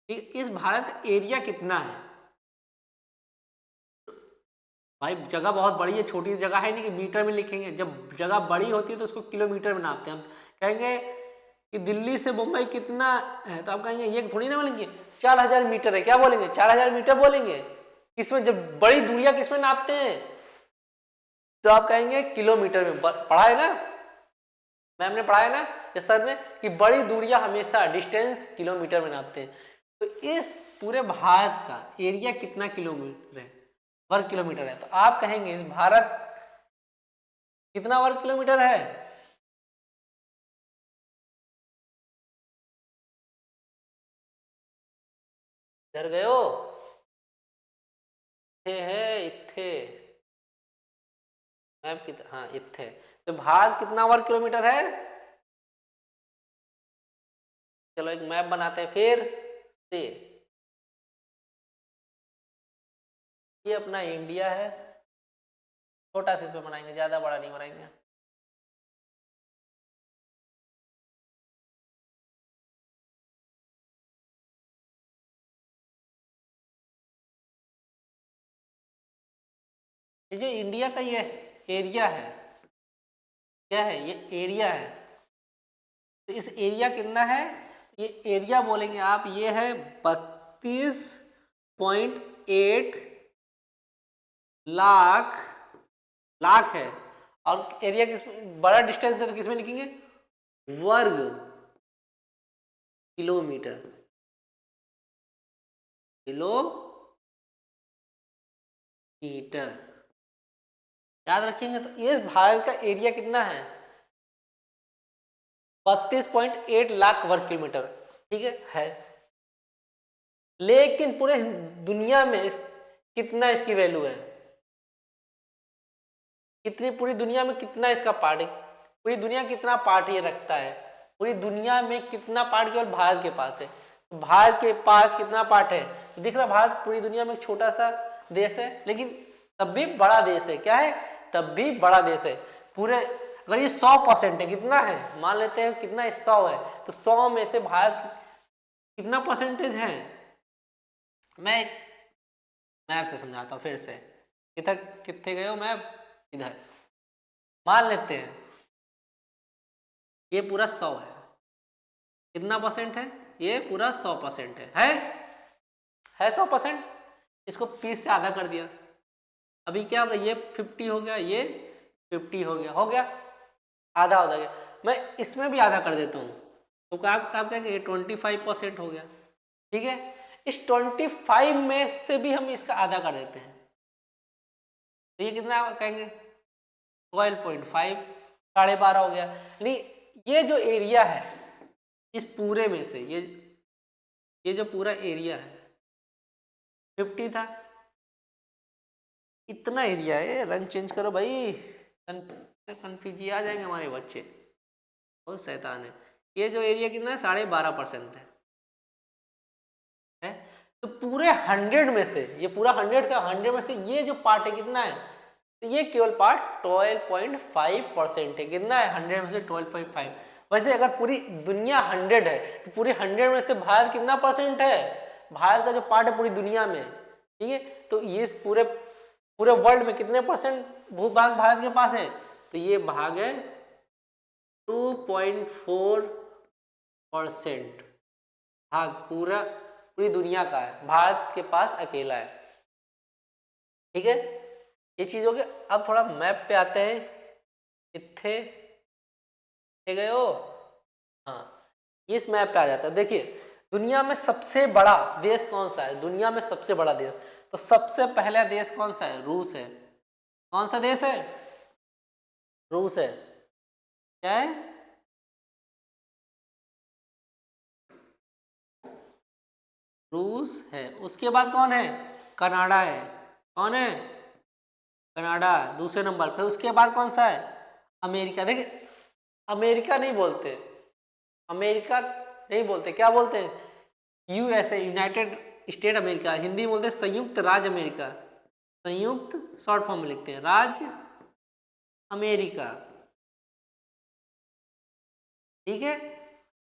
ठीक, इस भारत एरिया कितना है, भाई जगह बहुत बड़ी है, छोटी जगह है नहीं कि मीटर में लिखेंगे। जब जगह बड़ी होती है तो उसको किलोमीटर में नापते हैं। हम कहेंगे कि दिल्ली से मुंबई कितना है, तो आप कहेंगे ये थोड़ी ना बोलेंगे 4000 मीटर है, क्या बोलेंगे 4000 मीटर बोलेंगे। किसमें, जब बड़ी दूरियां किसमें नापते हैं, तो आप कहेंगे किलोमीटर में। पढ़ा है ना, मैम ने पढ़ा है ना या सर ने, कि बड़ी दूरियां हमेशा डिस्टेंस किलोमीटर में नापते हैं। तो इस पूरे भारत का एरिया कितना किलोमीटर है, वर्ग किलोमीटर है, तो आप कहेंगे इस भारत कितना वर्ग किलोमीटर है। इधर गए हो, इत्थे है, इत्थे मैप कितना, हाँ इत्थे। तो भारत कितना वर्ग किलोमीटर है, चलो एक मैप बनाते हैं फिर से। ये अपना इंडिया है, छोटा सा इसमें बनाएंगे, ज्यादा बड़ा नहीं बनाएंगे। ये जो इंडिया का ये एरिया है, क्या है, ये एरिया है। तो इस एरिया कितना है, ये एरिया बोलेंगे आप, ये है 32.8 लाख, लाख है। और एरिया किस, बड़ा डिस्टेंस है तो किसमें लिखेंगे, वर्ग किलोमीटर, किलोमीटर याद रखेंगे। तो इस भारत का एरिया कितना है, 32.8 लाख वर्ग किलोमीटर, ठीक है। लेकिन पूरे दुनिया में कितना इसकी वैल्यू है, कितनी, पूरी दुनिया में कितना इसका पार्ट है, पूरी दुनिया कितना पार्ट ये रखता है, पूरी दुनिया में कितना पार्ट केवल भारत के पास है। तो भारत के पास कितना पार्ट है, तो दिख रहा भारत पूरी दुनिया में एक छोटा सा देश है, लेकिन तब भी बड़ा देश है। क्या है, तब भी बड़ा देश है। पूरे अगर ये 100% है, कितना है, मान लेते हैं कितना है, 100 है, तो 100 में से भारत कितना परसेंटेज है। मैं मैप से समझाता हूँ फिर से, इधर कितने गए हो मैप, इधर मान लेते हैं ये पूरा 100 है, कितना परसेंट है, ये पूरा 100% है 100%। इसको 30 से आधा कर दिया, अभी क्या होगा, ये 50 हो गया, ये 50 हो गया, आधा हो गया। मैं इसमें भी आधा कर देता हूँ, तो आप कहेंगे 25% हो गया, ठीक है। इस 25 में से भी हम इसका आधा कर देते हैं, तो ये कितना कहेंगे 12.5, 12.5 हो गया। यानी ये जो एरिया है इस पूरे में से, ये जो पूरा एरिया है 50 था, इतना एरिया है। रंग चेंज करो भाई, कंफ्यूज आ जाएंगे हमारे बच्चे, बहुत शैतान है। ये जो एरिया कितना है 12.5% है। तो पूरे 100 में से, ये पूरा 100 में से ये जो पार्ट है कितना है, तो ये केवल पार्ट 12.5% है। कितना है, 100 में से 12.5। वैसे अगर पूरी दुनिया 100 है तो पूरी 100 में से भारत कितना परसेंट है, भारत का जो पार्ट है पूरी दुनिया में, ठीक है। तो ये पूरे पूरे वर्ल्ड में कितने परसेंट भूभाग भारत के पास है, तो ये भाग है 2.4% भाग पूरी दुनिया का है, भारत के पास अकेला है, ठीक है। ये चीज हो गई। अब थोड़ा मैप पे आते हैं, इत्थे गए हो, हाँ इस मैप पे आ जाता है। देखिए दुनिया में सबसे बड़ा देश कौन सा है, दुनिया में सबसे बड़ा देश, तो सबसे पहला देश कौन सा है, रूस है। कौन सा देश है, रूस है। क्या है, रूस है। उसके बाद कौन है, कनाडा है। कौन है, कनाडा दूसरे नंबर। फिर उसके बाद कौन सा है, अमेरिका। देखिए अमेरिका नहीं बोलते, अमेरिका नहीं बोलते, क्या बोलते हैं, USA, United state America. Hindi में बोलते हैं संयुक्त राज्य अमेरिका, संयुक्त शॉर्ट फॉर्म में लिखते हैं, राज्य अमेरिका, ठीक है।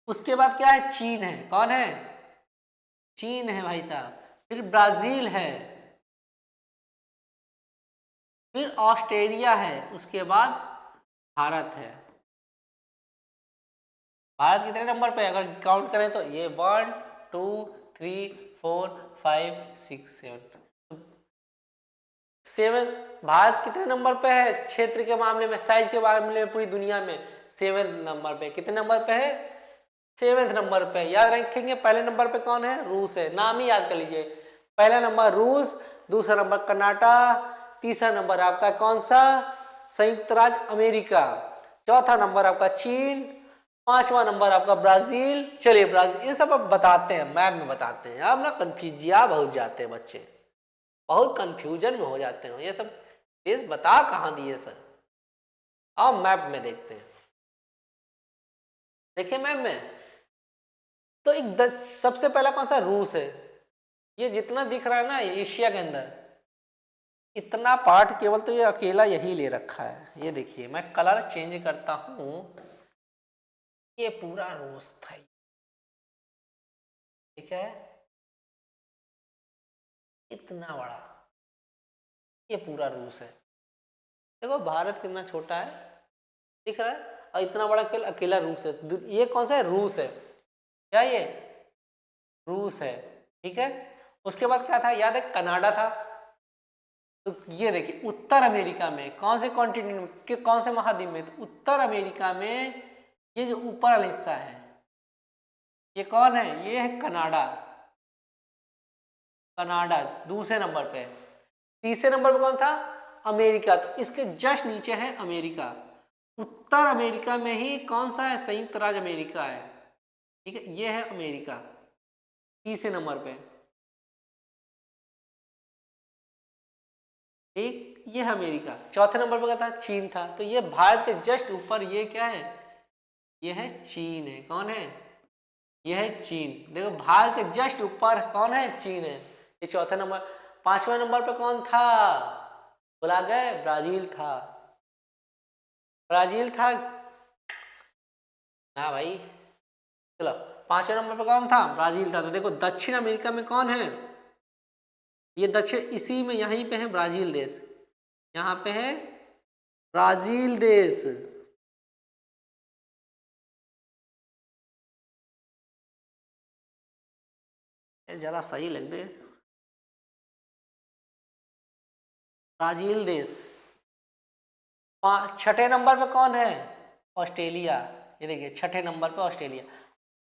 उसके बाद क्या है, चीन है। कौन है, चीन है भाई साहब। फिर ब्राजील है, फिर ऑस्ट्रेलिया है, उसके बाद भारत है। भारत कितने नंबर पे है अगर काउंट करें तो? ये 1 2 3 4 5 6 7। भारत कितने नंबर पे है क्षेत्र के मामले में, साइज के मामले में पूरी दुनिया में? 7 नंबर पे। कितने नंबर पे है? 7 नंबर पे। याद रखेंगे पहले नंबर पे कौन है? रूस है। नाम ही याद कर लीजिए। पहला नंबर रूस, दूसरा नंबर कनाडा, तीसरा नंबर आपका कौन सा? संयुक्त राज्य अमेरिका, चौथा नंबर आपका चीन, पांचवा नंबर आपका ब्राजील। चलिए ब्राजील, ये सब अब बताते हैं, मैप में बताते हैं। अब ना कंफ्यूजिया बहुत जाते हैं बच्चे, बहुत कंफ्यूजन में हो जाते हैं। ये सब देश बता कहाँ दिए सर? अब मैप में देखते हैं। देखिए मैप में तो एक सबसे पहला कौन सा? रूस है। ये जितना दिख रहा है ना एशिया के अंदर, इतना पार्ट केवल तो ये अकेला यही ले रखा है। ये देखिए मैं कलर चेंज करता हूं, ये पूरा रूस था, ठीक है, इतना बड़ा ये पूरा रूस है। देखो भारत कितना छोटा है, दिख रहा है, और इतना बड़ा केवल अकेला रूस है। ये कौन सा है? रूस है। क्या ये? रूस है, ठीक है। उसके बाद क्या था याद है? कनाडा था। तो ये देखिए उत्तर अमेरिका में कौन से कॉन्टिनेंट के, कौन से महाद्वीप में? तो उत्तर अमेरिका में ये जो ऊपर वाला हिस्सा है ये कौन है? ये है कनाडा। कनाडा दूसरे नंबर पे। तीसरे नंबर पे कौन था? अमेरिका। तो इसके जस्ट नीचे है अमेरिका। उत्तर अमेरिका में ही कौन सा है? संयुक्त राज्य अमेरिका है, ठीक है। ये है अमेरिका तीसरे नंबर पे, एक ये है अमेरिका। चौथे नंबर पर क्या था? चीन था। तो ये भारत के जस्ट ऊपर ये क्या है? ये है चीन है। कौन है? ये है चीन। देखो भारत के जस्ट ऊपर कौन है? चीन है। ये चौथे नंबर। पांचवें नंबर पे कौन था? बुला गए? ब्राजील था। ब्राजील था ना भाई। चलो पांचवें नंबर पे कौन था? ब्राजील था। तो देखो दक्षिण अमेरिका में कौन है? ये दक्षिण इसी में यहीं पे है ब्राजील देश, यहाँ पे है ब्राजील देश। जरा सही लग दे, ब्राजील देश। छठे नंबर पे कौन है? ऑस्ट्रेलिया। ये देखिए छठे नंबर पे ऑस्ट्रेलिया।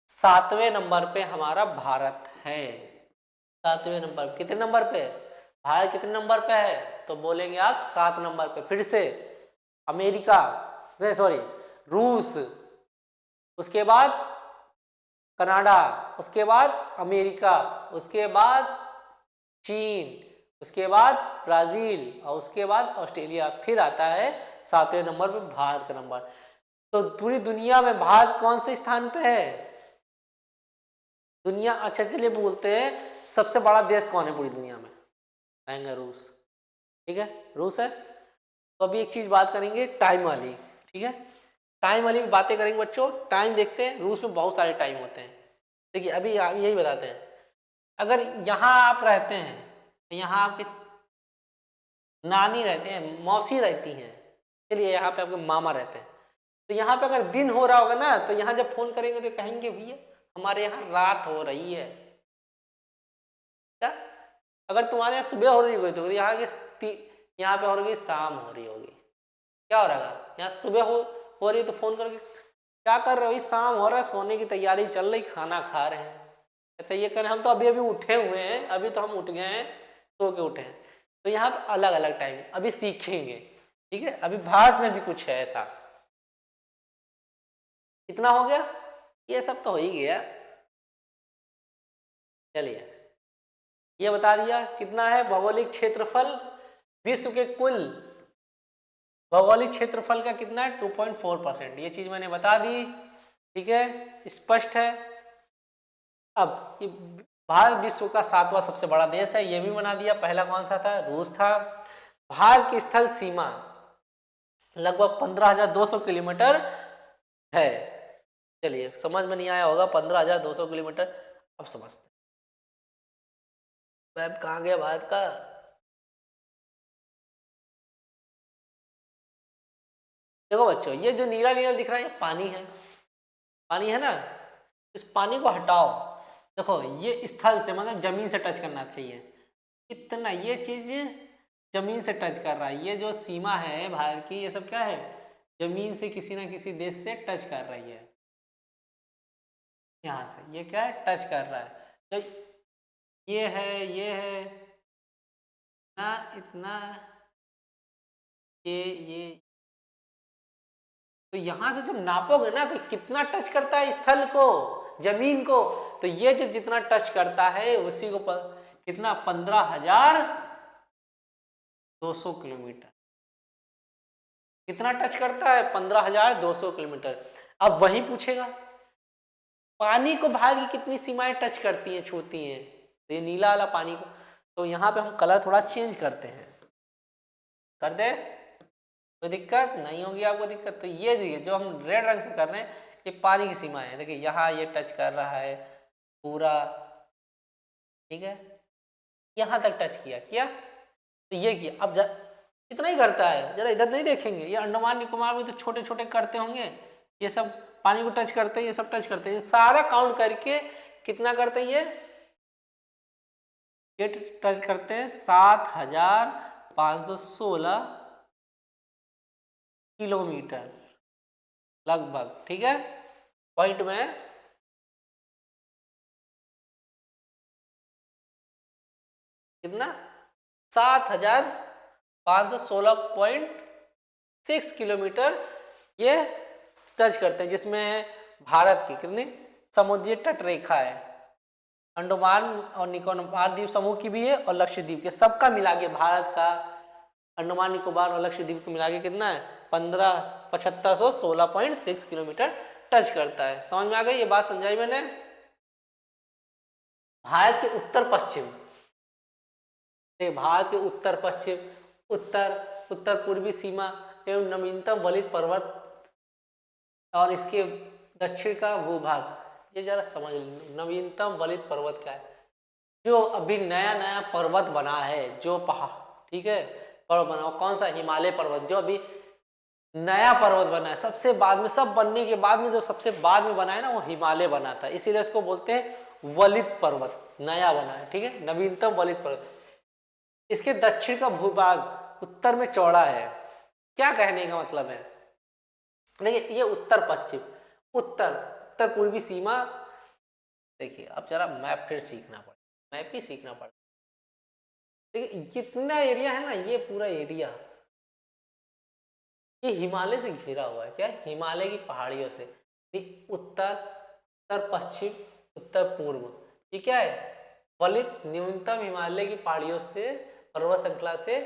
सातवें नंबर पे हमारा भारत है। सातवें नंबर, कितने नंबर पे? भारत कितने नंबर पे है? तो बोलेंगे आप 7 नंबर पे। फिर से अमेरिका, नहीं सॉरी, रूस, उसके बाद कनाडा, उसके बाद अमेरिका, उसके बाद चीन, उसके बाद ब्राजील, और उसके बाद ऑस्ट्रेलिया। फिर आता है 7वें नंबर पे भारत का नंबर। तो पूरी दुनिया में भारत कौन से स्थान पे है? दुनिया, अच्छा चलिए बोलते हैं सबसे बड़ा देश कौन है पूरी दुनिया में? कहेंगे रूस, ठीक है, रूस है। तो अभी एक चीज बात करेंगे टाइम वाली, ठीक है। टाइम वाली भी बातें करेंगे बच्चों। टाइम देखते हैं, रूस में बहुत सारे टाइम होते हैं। देखिए अभी यही बताते हैं। अगर यहाँ आप रहते हैं तो यहाँ आपके नानी रहते हैं, मौसी रहती हैं, चलिए यहाँ पे आपके मामा रहते हैं। तो यहाँ पे अगर दिन हो रहा होगा ना, तो यहाँ जब फोन करेंगे तो कहेंगे भैया हमारे यहाँ रात हो रही है। क्या? अगर तुम्हारे यहाँ सुबह हो रही होगी तो यहाँ पे हो रही शाम हो रही होगी। क्या हो रहा है? यहाँ सुबह हो रही तो फोन करके क्या कर रहे हो? शाम हो रहा है, सोने की तैयारी चल रही, खाना खा रहे हैं। अच्छा ये करें, हम तो अभी अभी उठे हुए हैं, अभी तो हम उठ गए हैं, सो के उठे हैं। तो यहाँ पे अलग अलग टाइम है, अभी सीखेंगे, ठीक है। अभी भारत में भी कुछ है ऐसा। कितना हो गया? ये सब तो हो ही गया। चलिए ये बता दिया कितना है भौगोलिक क्षेत्रफल। विश्व के कुल भौगोलिक क्षेत्रफल का कितना है? 2.4%। ये चीज मैंने बता दी, ठीक है, स्पष्ट है। अब भारत विश्व का 7वां सबसे बड़ा देश है, ये भी बना दिया। पहला कौन सा था? रूस था। भारत की स्थल सीमा लगभग 15,200 किलोमीटर है। चलिए समझ में नहीं आया होगा 15,200 किलोमीटर, अब समझते हैं। मैप कहाँ गया भारत का? देखो बच्चों, ये जो नीला नीला दिख रहा है ये पानी है, पानी है ना। इस पानी को हटाओ, देखो ये स्थल से मतलब जमीन से टच करना चाहिए, इतना ये चीज जमीन से टच कर रहा है, ये जो सीमा है भारत की ये सब क्या है, जमीन से किसी ना किसी देश से टच कर रही है, यहाँ से ये क्या है, टच कर रहा है। तो ये है ना, इतना ये तो यहाँ से जब नापोगे ना तो कितना टच करता है स्थल को, जमीन को, तो ये जो जितना टच करता है उसी को कितना 15,200 किलोमीटर, कितना टच करता है 15,200 किलोमीटर। अब वही पूछेगा पानी को भारत की कितनी सीमाएं टच करती हैं, छूती हैं, तो ये नीला वाला पानी को, तो यहाँ पे हम कलर थोड़ा चेंज करते हैं, कर दे, कोई दिक्कत नहीं होगी आपको दिक्कत। तो ये देखिए जो हम रेड रंग से कर रहे हैं ये पानी की सीमा है, देखिए यहाँ ये टच कर रहा है पूरा, ठीक है, यहाँ तक टच किया तो ये किया। अब इतना ही करता है, जरा इधर नहीं देखेंगे, ये अंडमान निकोबार में तो छोटे छोटे करते होंगे, ये सब पानी को टच करते हैं, ये सब टच करते हैं, सारा काउंट करके कितना करते हैं ये टच करते हैं 7,516 किलोमीटर लगभग, ठीक है। पॉइंट में कितना 7,516.6 किलोमीटर ये टच करते हैं, जिसमें भारत की कितनी समुद्री तट रेखा है, अंडमान और निकोबार द्वीप समूह की भी है और लक्षद्वीप के, सबका मिला के भारत का अंडमान निकोबार और लक्षद्वीप को मिला के कितना है 75,16.6 किलोमीटर टच करता है। समझ में आ गई ये बात, समझाई मैंने। भारत के उत्तर पश्चिम, भारत के उत्तर पश्चिम, उत्तर पूर्वी सीमा एवं नवीनतम वलित पर्वत और इसके दक्षिण का भूभाग, ये जरा समझ लो नवीनतम वलित पर्वत क्या है, जो अभी नया नया पर्वत बना है, जो पहाड़, ठीक है, पर्वत बना, कौन सा, हिमालय पर्वत, जो अभी नया पर्वत बना है, सबसे बाद में, सब बनने के बाद में जो सबसे बाद में बना है ना वो हिमालय बना था, इसीलिए इसको बोलते हैं वलित पर्वत, नया बना है, ठीक है, नवीनतम वलित पर्वत। इसके दक्षिण का भूभाग उत्तर में चौड़ा है, क्या कहने का मतलब है, देखिए ये उत्तर पश्चिम, उत्तर पूर्वी सीमा, देखिए अब जरा मैप फिर सीखना पड़ेगा, मैप ही सीखना पड़ेगा। देखिए जितना एरिया है ना, ये पूरा एरिया ये हिमालय से घिरा हुआ है, क्या हिमालय की पहाड़ियों से, उत्तर पश्चिम उत्तर पूर्व, ये क्या है वलित न्यूनतम हिमालय की पहाड़ियों से, पर्वत श्रृंखला से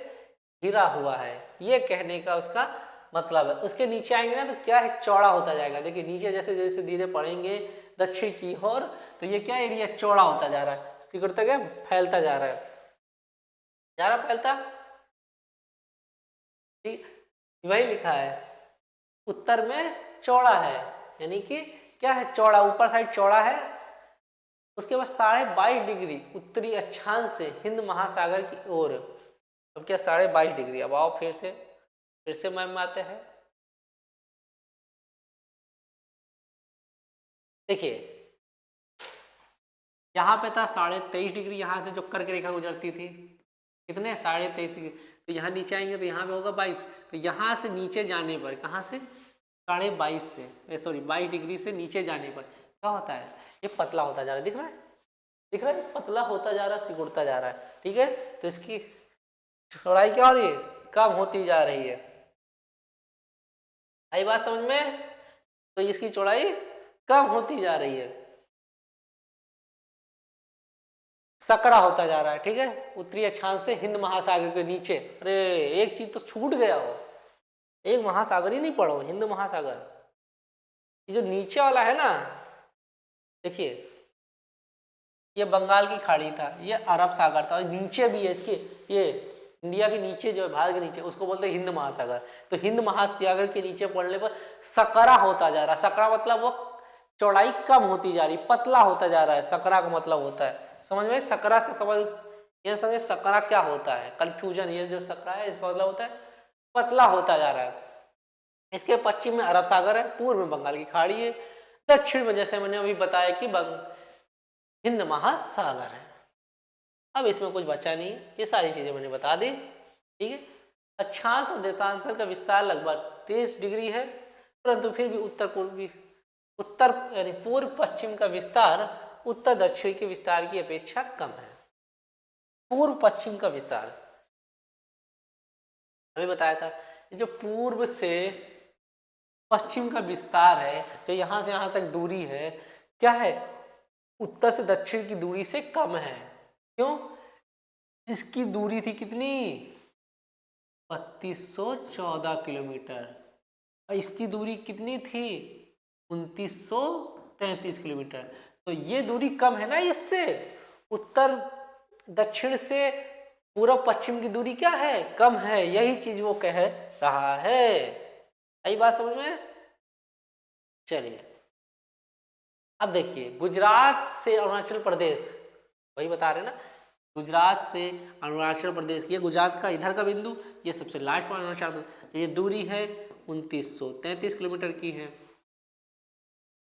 घिरा हुआ है, ये कहने का उसका मतलब है। उसके नीचे आएंगे ना तो क्या है, चौड़ा होता जाएगा, देखिए नीचे जैसे जैसे धीरे पड़ेंगे दक्षिण की ओर तो ये क्या एरिया चौड़ा होता जा रहा है, सिकुड़ता गया, फैलता जा रहा है, फैलता, ठीक, वही लिखा है उत्तर में चौड़ा है, यानी कि क्या है चौड़ा, ऊपर साइड चौड़ा है, उसके बाद 22.5 डिग्री उत्तरी अक्षांश से हिंद महासागर की ओर, अब क्या 22.5 डिग्री, अब आओ फिर से मैप में आते हैं, देखिए यहाँ पे था 23.5 डिग्री, यहाँ से जो कर्क रेखा गुजरती थी कितने 23.5 डिग्री, तो यहाँ नीचे आएंगे तो यहाँ पे होगा 22, तो यहाँ से नीचे जाने पर, कहाँ से 22.5 से, सॉरी 22 डिग्री से नीचे जाने पर क्या होता है, ये पतला होता जा रहा है, दिख रहा है, पतला होता जा रहा है, सिकुड़ता जा रहा है, ठीक है, तो इसकी चौड़ाई क्या हो रही है, कम होती जा रही है, आई बात समझ में, तो इसकी चौड़ाई कम होती जा रही है, सकरा होता जा रहा है, ठीक है, उत्तरी अक्षांश से हिंद महासागर के नीचे, अरे एक चीज तो छूट गया हो, एक महासागर ही नहीं पढ़ो, हिंद महासागर, ये जो नीचे वाला है ना, देखिए ये बंगाल की खाड़ी था, ये अरब सागर था, और नीचे भी है इसके, ये इंडिया के नीचे जो है, भारत के नीचे, उसको बोलते हैं हिंद महासागर, तो हिंद महासागर के नीचे पड़ने पर सकरा होता जा रहा है, सकरा मतलब वो चौड़ाई कम होती जा रही, पतला होता जा रहा है, सकरा का मतलब होता है, समझ में, सकरा से समझ, ये समझे सकरा क्या होता है, कंफ्यूजन, ये जो सकरा है इसका मतलब होता है पतला होता जा रहा है, इसके पश्चिम में अरब सागर है, पूर्व में बंगाल की खाड़ी है, दक्षिण में जैसे मैंने अभी बताया कि हिंद महासागर है। अब इसमें कुछ बचा नहीं, ये सारी चीजें मैंने बता दी। ठीक है, अक्षांश और देशांतर का विस्तार लगभग 30 डिग्री है, परंतु फिर भी उत्तर यानी पूर्व पश्चिम का विस्तार उत्तर दक्षिण के विस्तार की अपेक्षा कम है। पूर्व पश्चिम का विस्तार अभी बताया था, जो पूर्व से पश्चिम का विस्तार है, जो यहां से यहां तक दूरी है, क्या है, उत्तर से दक्षिण की दूरी से कम है। क्यों? इसकी दूरी थी कितनी, 3214 किलोमीटर, और इसकी दूरी कितनी थी, 2933 किलोमीटर। तो ये दूरी कम है ना, इससे उत्तर दक्षिण से पूर्व पश्चिम की दूरी क्या है, कम है। यही चीज वो कह रहा है। आई बात समझ में? चलिए अब देखिए, गुजरात से अरुणाचल प्रदेश, वही बता रहे ना, गुजरात से अरुणाचल प्रदेश, ये गुजरात का इधर का बिंदु, ये सबसे लास्ट पॉइंट अरुणाचल प्रदेश, ये दूरी है 2933 किलोमीटर की है।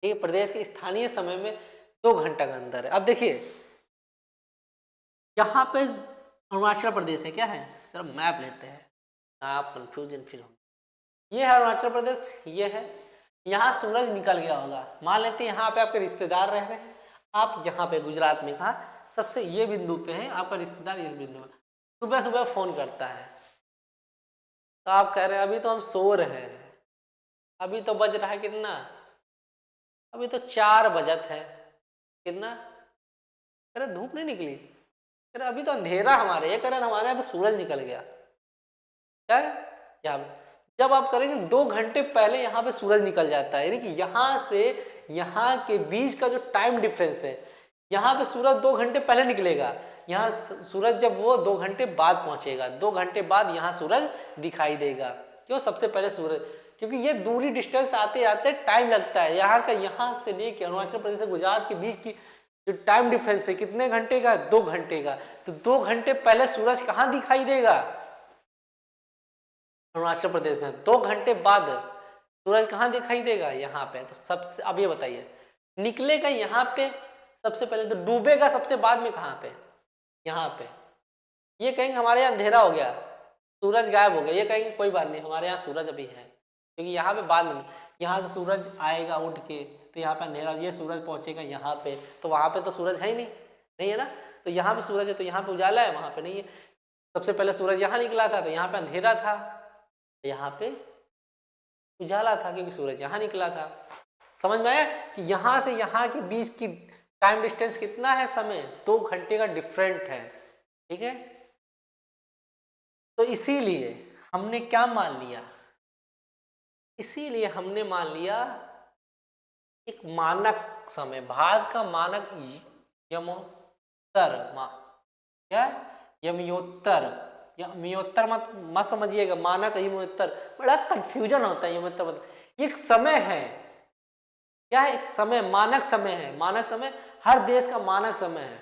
ये प्रदेश के स्थानीय समय में 2 घंटा का अंतर है। अब देखिए यहाँ पे अरुणाचल प्रदेश है, क्या है, सिर्फ मैप लेते हैं, आप कंफ्यूजन फिर हो। ये है अरुणाचल प्रदेश, ये है, यहाँ सूरज निकल गया होगा, मान लेते हैं यहाँ पे आपके रिश्तेदार रह रहे हैं, आप यहाँ पे गुजरात में कहा सबसे ये बिंदु पे है, आपका रिश्तेदार इस बिंदु में सुबह सुबह फोन करता है, तो आप कह रहे हैं अभी तो हम सो रहे हैं, अभी तो बज रहा है कितना, अभी तो 4 बजत है, कितना, कह रहे धूप नहीं निकली, कह रहे अभी तो अंधेरा हमारे, ये कह रहे हमारे यहाँ तो सूरज निकल गया। क्या यहाँ जब आप करेंगे 2 घंटे पहले यहाँ पे सूरज निकल जाता है, यानी कि यहाँ से यहाँ के बीच का जो टाइम डिफरेंस है, यहाँ पे सूरज 2 घंटे पहले निकलेगा, यहाँ सूरज जब वो 2 घंटे बाद पहुंचेगा, 2 घंटे बाद यहाँ सूरज दिखाई देगा। क्यों? सबसे पहले सूरज, क्योंकि ये दूरी डिस्टेंस आते आते टाइम लगता है, यहाँ का यहाँ से लेके अरुणाचल प्रदेश से गुजरात के बीच की जो टाइम डिफरेंस है कितने घंटे का, 2 घंटे का। तो 2 घंटे पहले सूरज कहाँ दिखाई देगा, अरुणाचल प्रदेश में। 2 घंटे बाद सूरज कहाँ दिखाई देगा, यहाँ पे। तो सबसे अब ये बताइए, निकलेगा यहाँ पे सबसे पहले, तो डूबेगा सबसे बाद में कहाँ पे, यहाँ पे। ये कहेंगे हमारे यहाँ अंधेरा हो गया, सूरज गायब हो गया, ये कहेंगे कोई बात नहीं हमारे यहाँ सूरज अभी है, क्योंकि यहाँ पे बाद में यहाँ से सूरज आएगा उठ के, तो यहाँ पे अंधेरा, ये सूरज पहुँचेगा यहाँ पे, तो वहाँ पे तो सूरज है ही नहीं, नहीं है ना। तो यहाँ पे सूरज है तो यहाँ पे उजाला है, वहाँ पे नहीं है। सबसे पहले सूरज यहाँ निकला था तो यहाँ पे अंधेरा था, यहाँ पे उजाला था, क्योंकि सूरज यहाँ निकला था। समझ में आया कि यहाँ से यहाँ के बीच की टाइम डिस्टेंस कितना है, समय 2 घंटे का डिफरेंट है। ठीक है, तो इसीलिए हमने क्या मान लिया, इसीलिए हमने मान लिया एक मानक समय, भारत का मानक यमोत्तर, क्या यमयोत्तर, यमयोत्तर मत समझिएगा, मानक यमयोत्तर, बड़ा कंफ्यूजन होता है। यमयोत्तर मतलब एक समय है, क्या है, एक समय, मानक समय है। मानक समय हर देश का मानक समय है।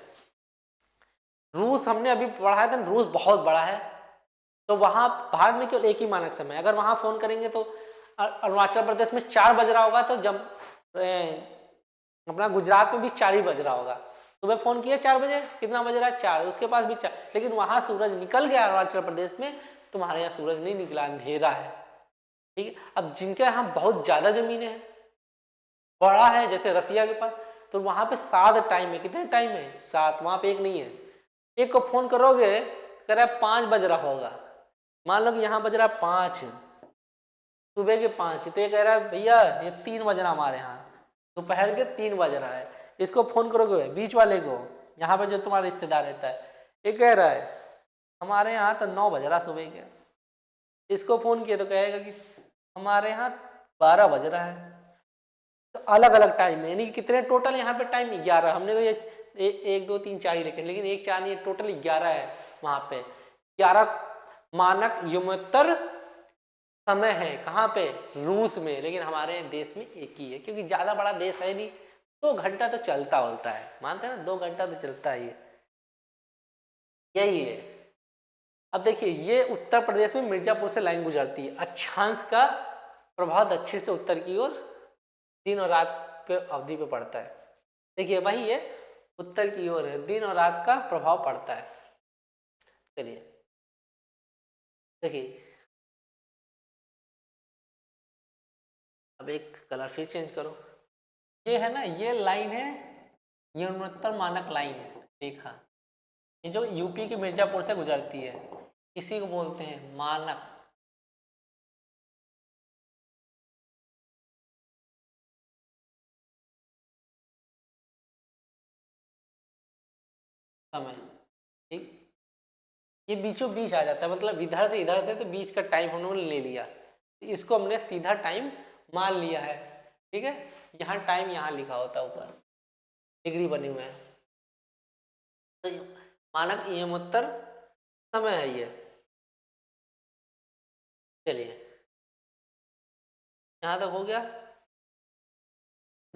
रूस हमने अभी पढ़ा था, रूस बहुत बड़ा है, तो वहां भारत में केवल एक ही मानक समय है। अगर वहां फोन करेंगे तो अरुणाचल प्रदेश में 4 बज रहा होगा, तो जब अपना गुजरात में भी 4 ही बज रहा होगा। सुबह फोन किया 4 बजे, कितना बज रहा है, 4, उसके पास भी 4, लेकिन वहां सूरज निकल गया अरुणाचल प्रदेश में, तुम्हारे यहाँ सूरज नहीं निकला, अंधेरा है। ठीक है, अब जिनके यहाँ बहुत ज्यादा जमीनें हैं, बड़ा है, जैसे रसिया के पास, तो वहां पे 7 टाइम है। कितने टाइम है, 7, वहां पे एक नहीं है। एक को फोन करोगे कह रहा है 5 बज रहा होगा, मान लो कि यहाँ बज रहा है 5, सुबह के 5, तो ये कह रहा है भैया ये 3 बज रहा हमारे यहाँ, दोपहर के 3 बज रहा है। इसको फोन करोगे बीच वाले को, यहाँ पे जो तुम्हारा रिश्तेदार रहता है, ये कह रहा है हमारे यहाँ तो 9 बज रहा सुबह के। इसको फोन किया तो कहेगा कि हमारे यहाँ 12 बज रहा है। तो अलग अलग टाइम है, यानी कि कितने टोटल यहाँ पे टाइम, 11। हमने तो ये 1 2 3 4 ही लिखे, लेकिन 1 4 नहीं, टोटल 11 है। वहां पे 11 मानक यमोत्तर समय है। कहाँ पे, रूस में, लेकिन हमारे देश में एक ही है, क्योंकि ज्यादा बड़ा देश है नहीं। 2 घंटा तो चलता होता है, मानते हैं ना, 2 घंटा तो चलता है, यही है। अब देखिए, ये उत्तर प्रदेश में मिर्जापुर से लाइन गुजरती है, अक्षांश का प्रभाव दक्षिण से उत्तर की ओर दिन और रात पे अवधि पे पड़ता है। देखिए भाई ये उत्तर की ओर है, दिन और रात का प्रभाव पड़ता है। चलिए देखिए, अब एक कलर फिर चेंज करो। ये है ना, ये लाइन है न्यूनतम मानक लाइन रेखा, ये जो यूपी के मिर्जापुर से गुजरती है, इसी को बोलते हैं मानक समय। ठीक, ये बीचों बीच आ जाता है, मतलब इधर से तो बीच का टाइम हम लोगों ने ले लिया, इसको हमने सीधा टाइम मान लिया है। ठीक है, यहाँ टाइम यहाँ लिखा होता है, ऊपर डिग्री बने हुए हैं, तो मानक नियमोत्तर समय है ये। चलिए यहाँ तक हो गया।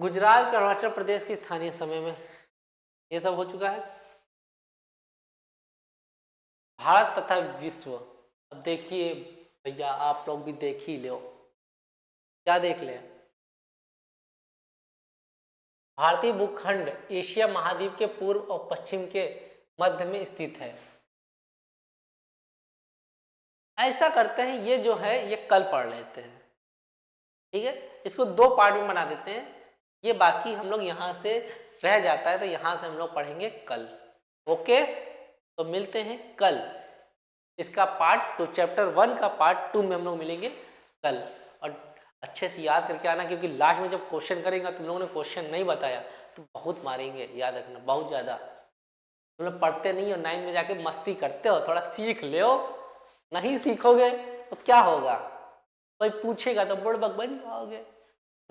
गुजरात अरुणाचल प्रदेश की स्थानीय समय में ये सब हो चुका है। भारत तथा विश्व, अब देखिए भैया आप लोग भी देख ही लो, क्या देख लें, भारतीय भूखंड एशिया महाद्वीप के पूर्व और पश्चिम के मध्य में स्थित है। ऐसा करते हैं, ये जो है ये कल पढ़ लेते हैं। ठीक है, इसको दो पार्ट में बना देते हैं, ये बाकी हम लोग यहाँ से रह जाता है, तो यहाँ से हम लोग पढ़ेंगे कल। ओके, तो मिलते हैं कल। इसका पार्ट 2, चैप्टर 1 का पार्ट 2 में हम लोग मिलेंगे कल। और अच्छे से याद करके आना, क्योंकि लास्ट में जब क्वेश्चन करेंगे तुम लोगों ने क्वेश्चन नहीं बताया तो बहुत मारेंगे, याद रखना, बहुत ज़्यादा। तुम लोग पढ़ते नहीं हो, 9 में जाके मस्ती करते हो, थोड़ा सीख ले, नहीं सीखोगे तो क्या होगा, कोई पूछेगा तो बुड़बक बन जाओगे,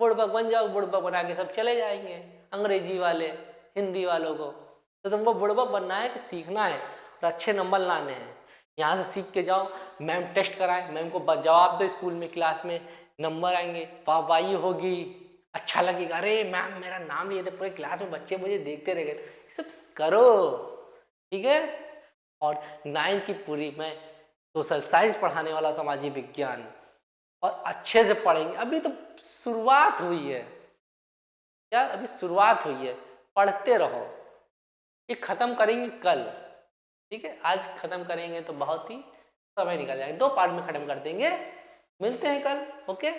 बुड़बक बन जाओ, बुड़बक बना के सब चले जाएंगे अंग्रेजी वाले हिंदी वालों को। तो तुमको बुड़बक बनना है कि सीखना है और अच्छे नंबर लाने हैं। यहाँ से सीख के जाओ, मैम टेस्ट कराएं, मैम को जवाब दो स्कूल में, क्लास में, नंबर आएंगे, वाहवाही होगी, अच्छा लगेगा, अरे मैम मेरा नाम लिए थे, पूरे क्लास में बच्चे मुझे देखते रह गए। सब करो, ठीक है। और 9 की पूरी मैं सोशल साइंस पढ़ाने वाला, सामाजिक विज्ञान, और अच्छे से पढ़ेंगे। अभी तो शुरुआत हुई है, क्या अभी शुरुआत हुई है, पढ़ते रहो, ये खत्म करेंगे कल। ठीक है, आज खत्म करेंगे तो बहुत ही समय निकल जाएगा, 2 पार्ट में खत्म कर देंगे। मिलते हैं कल, ओके।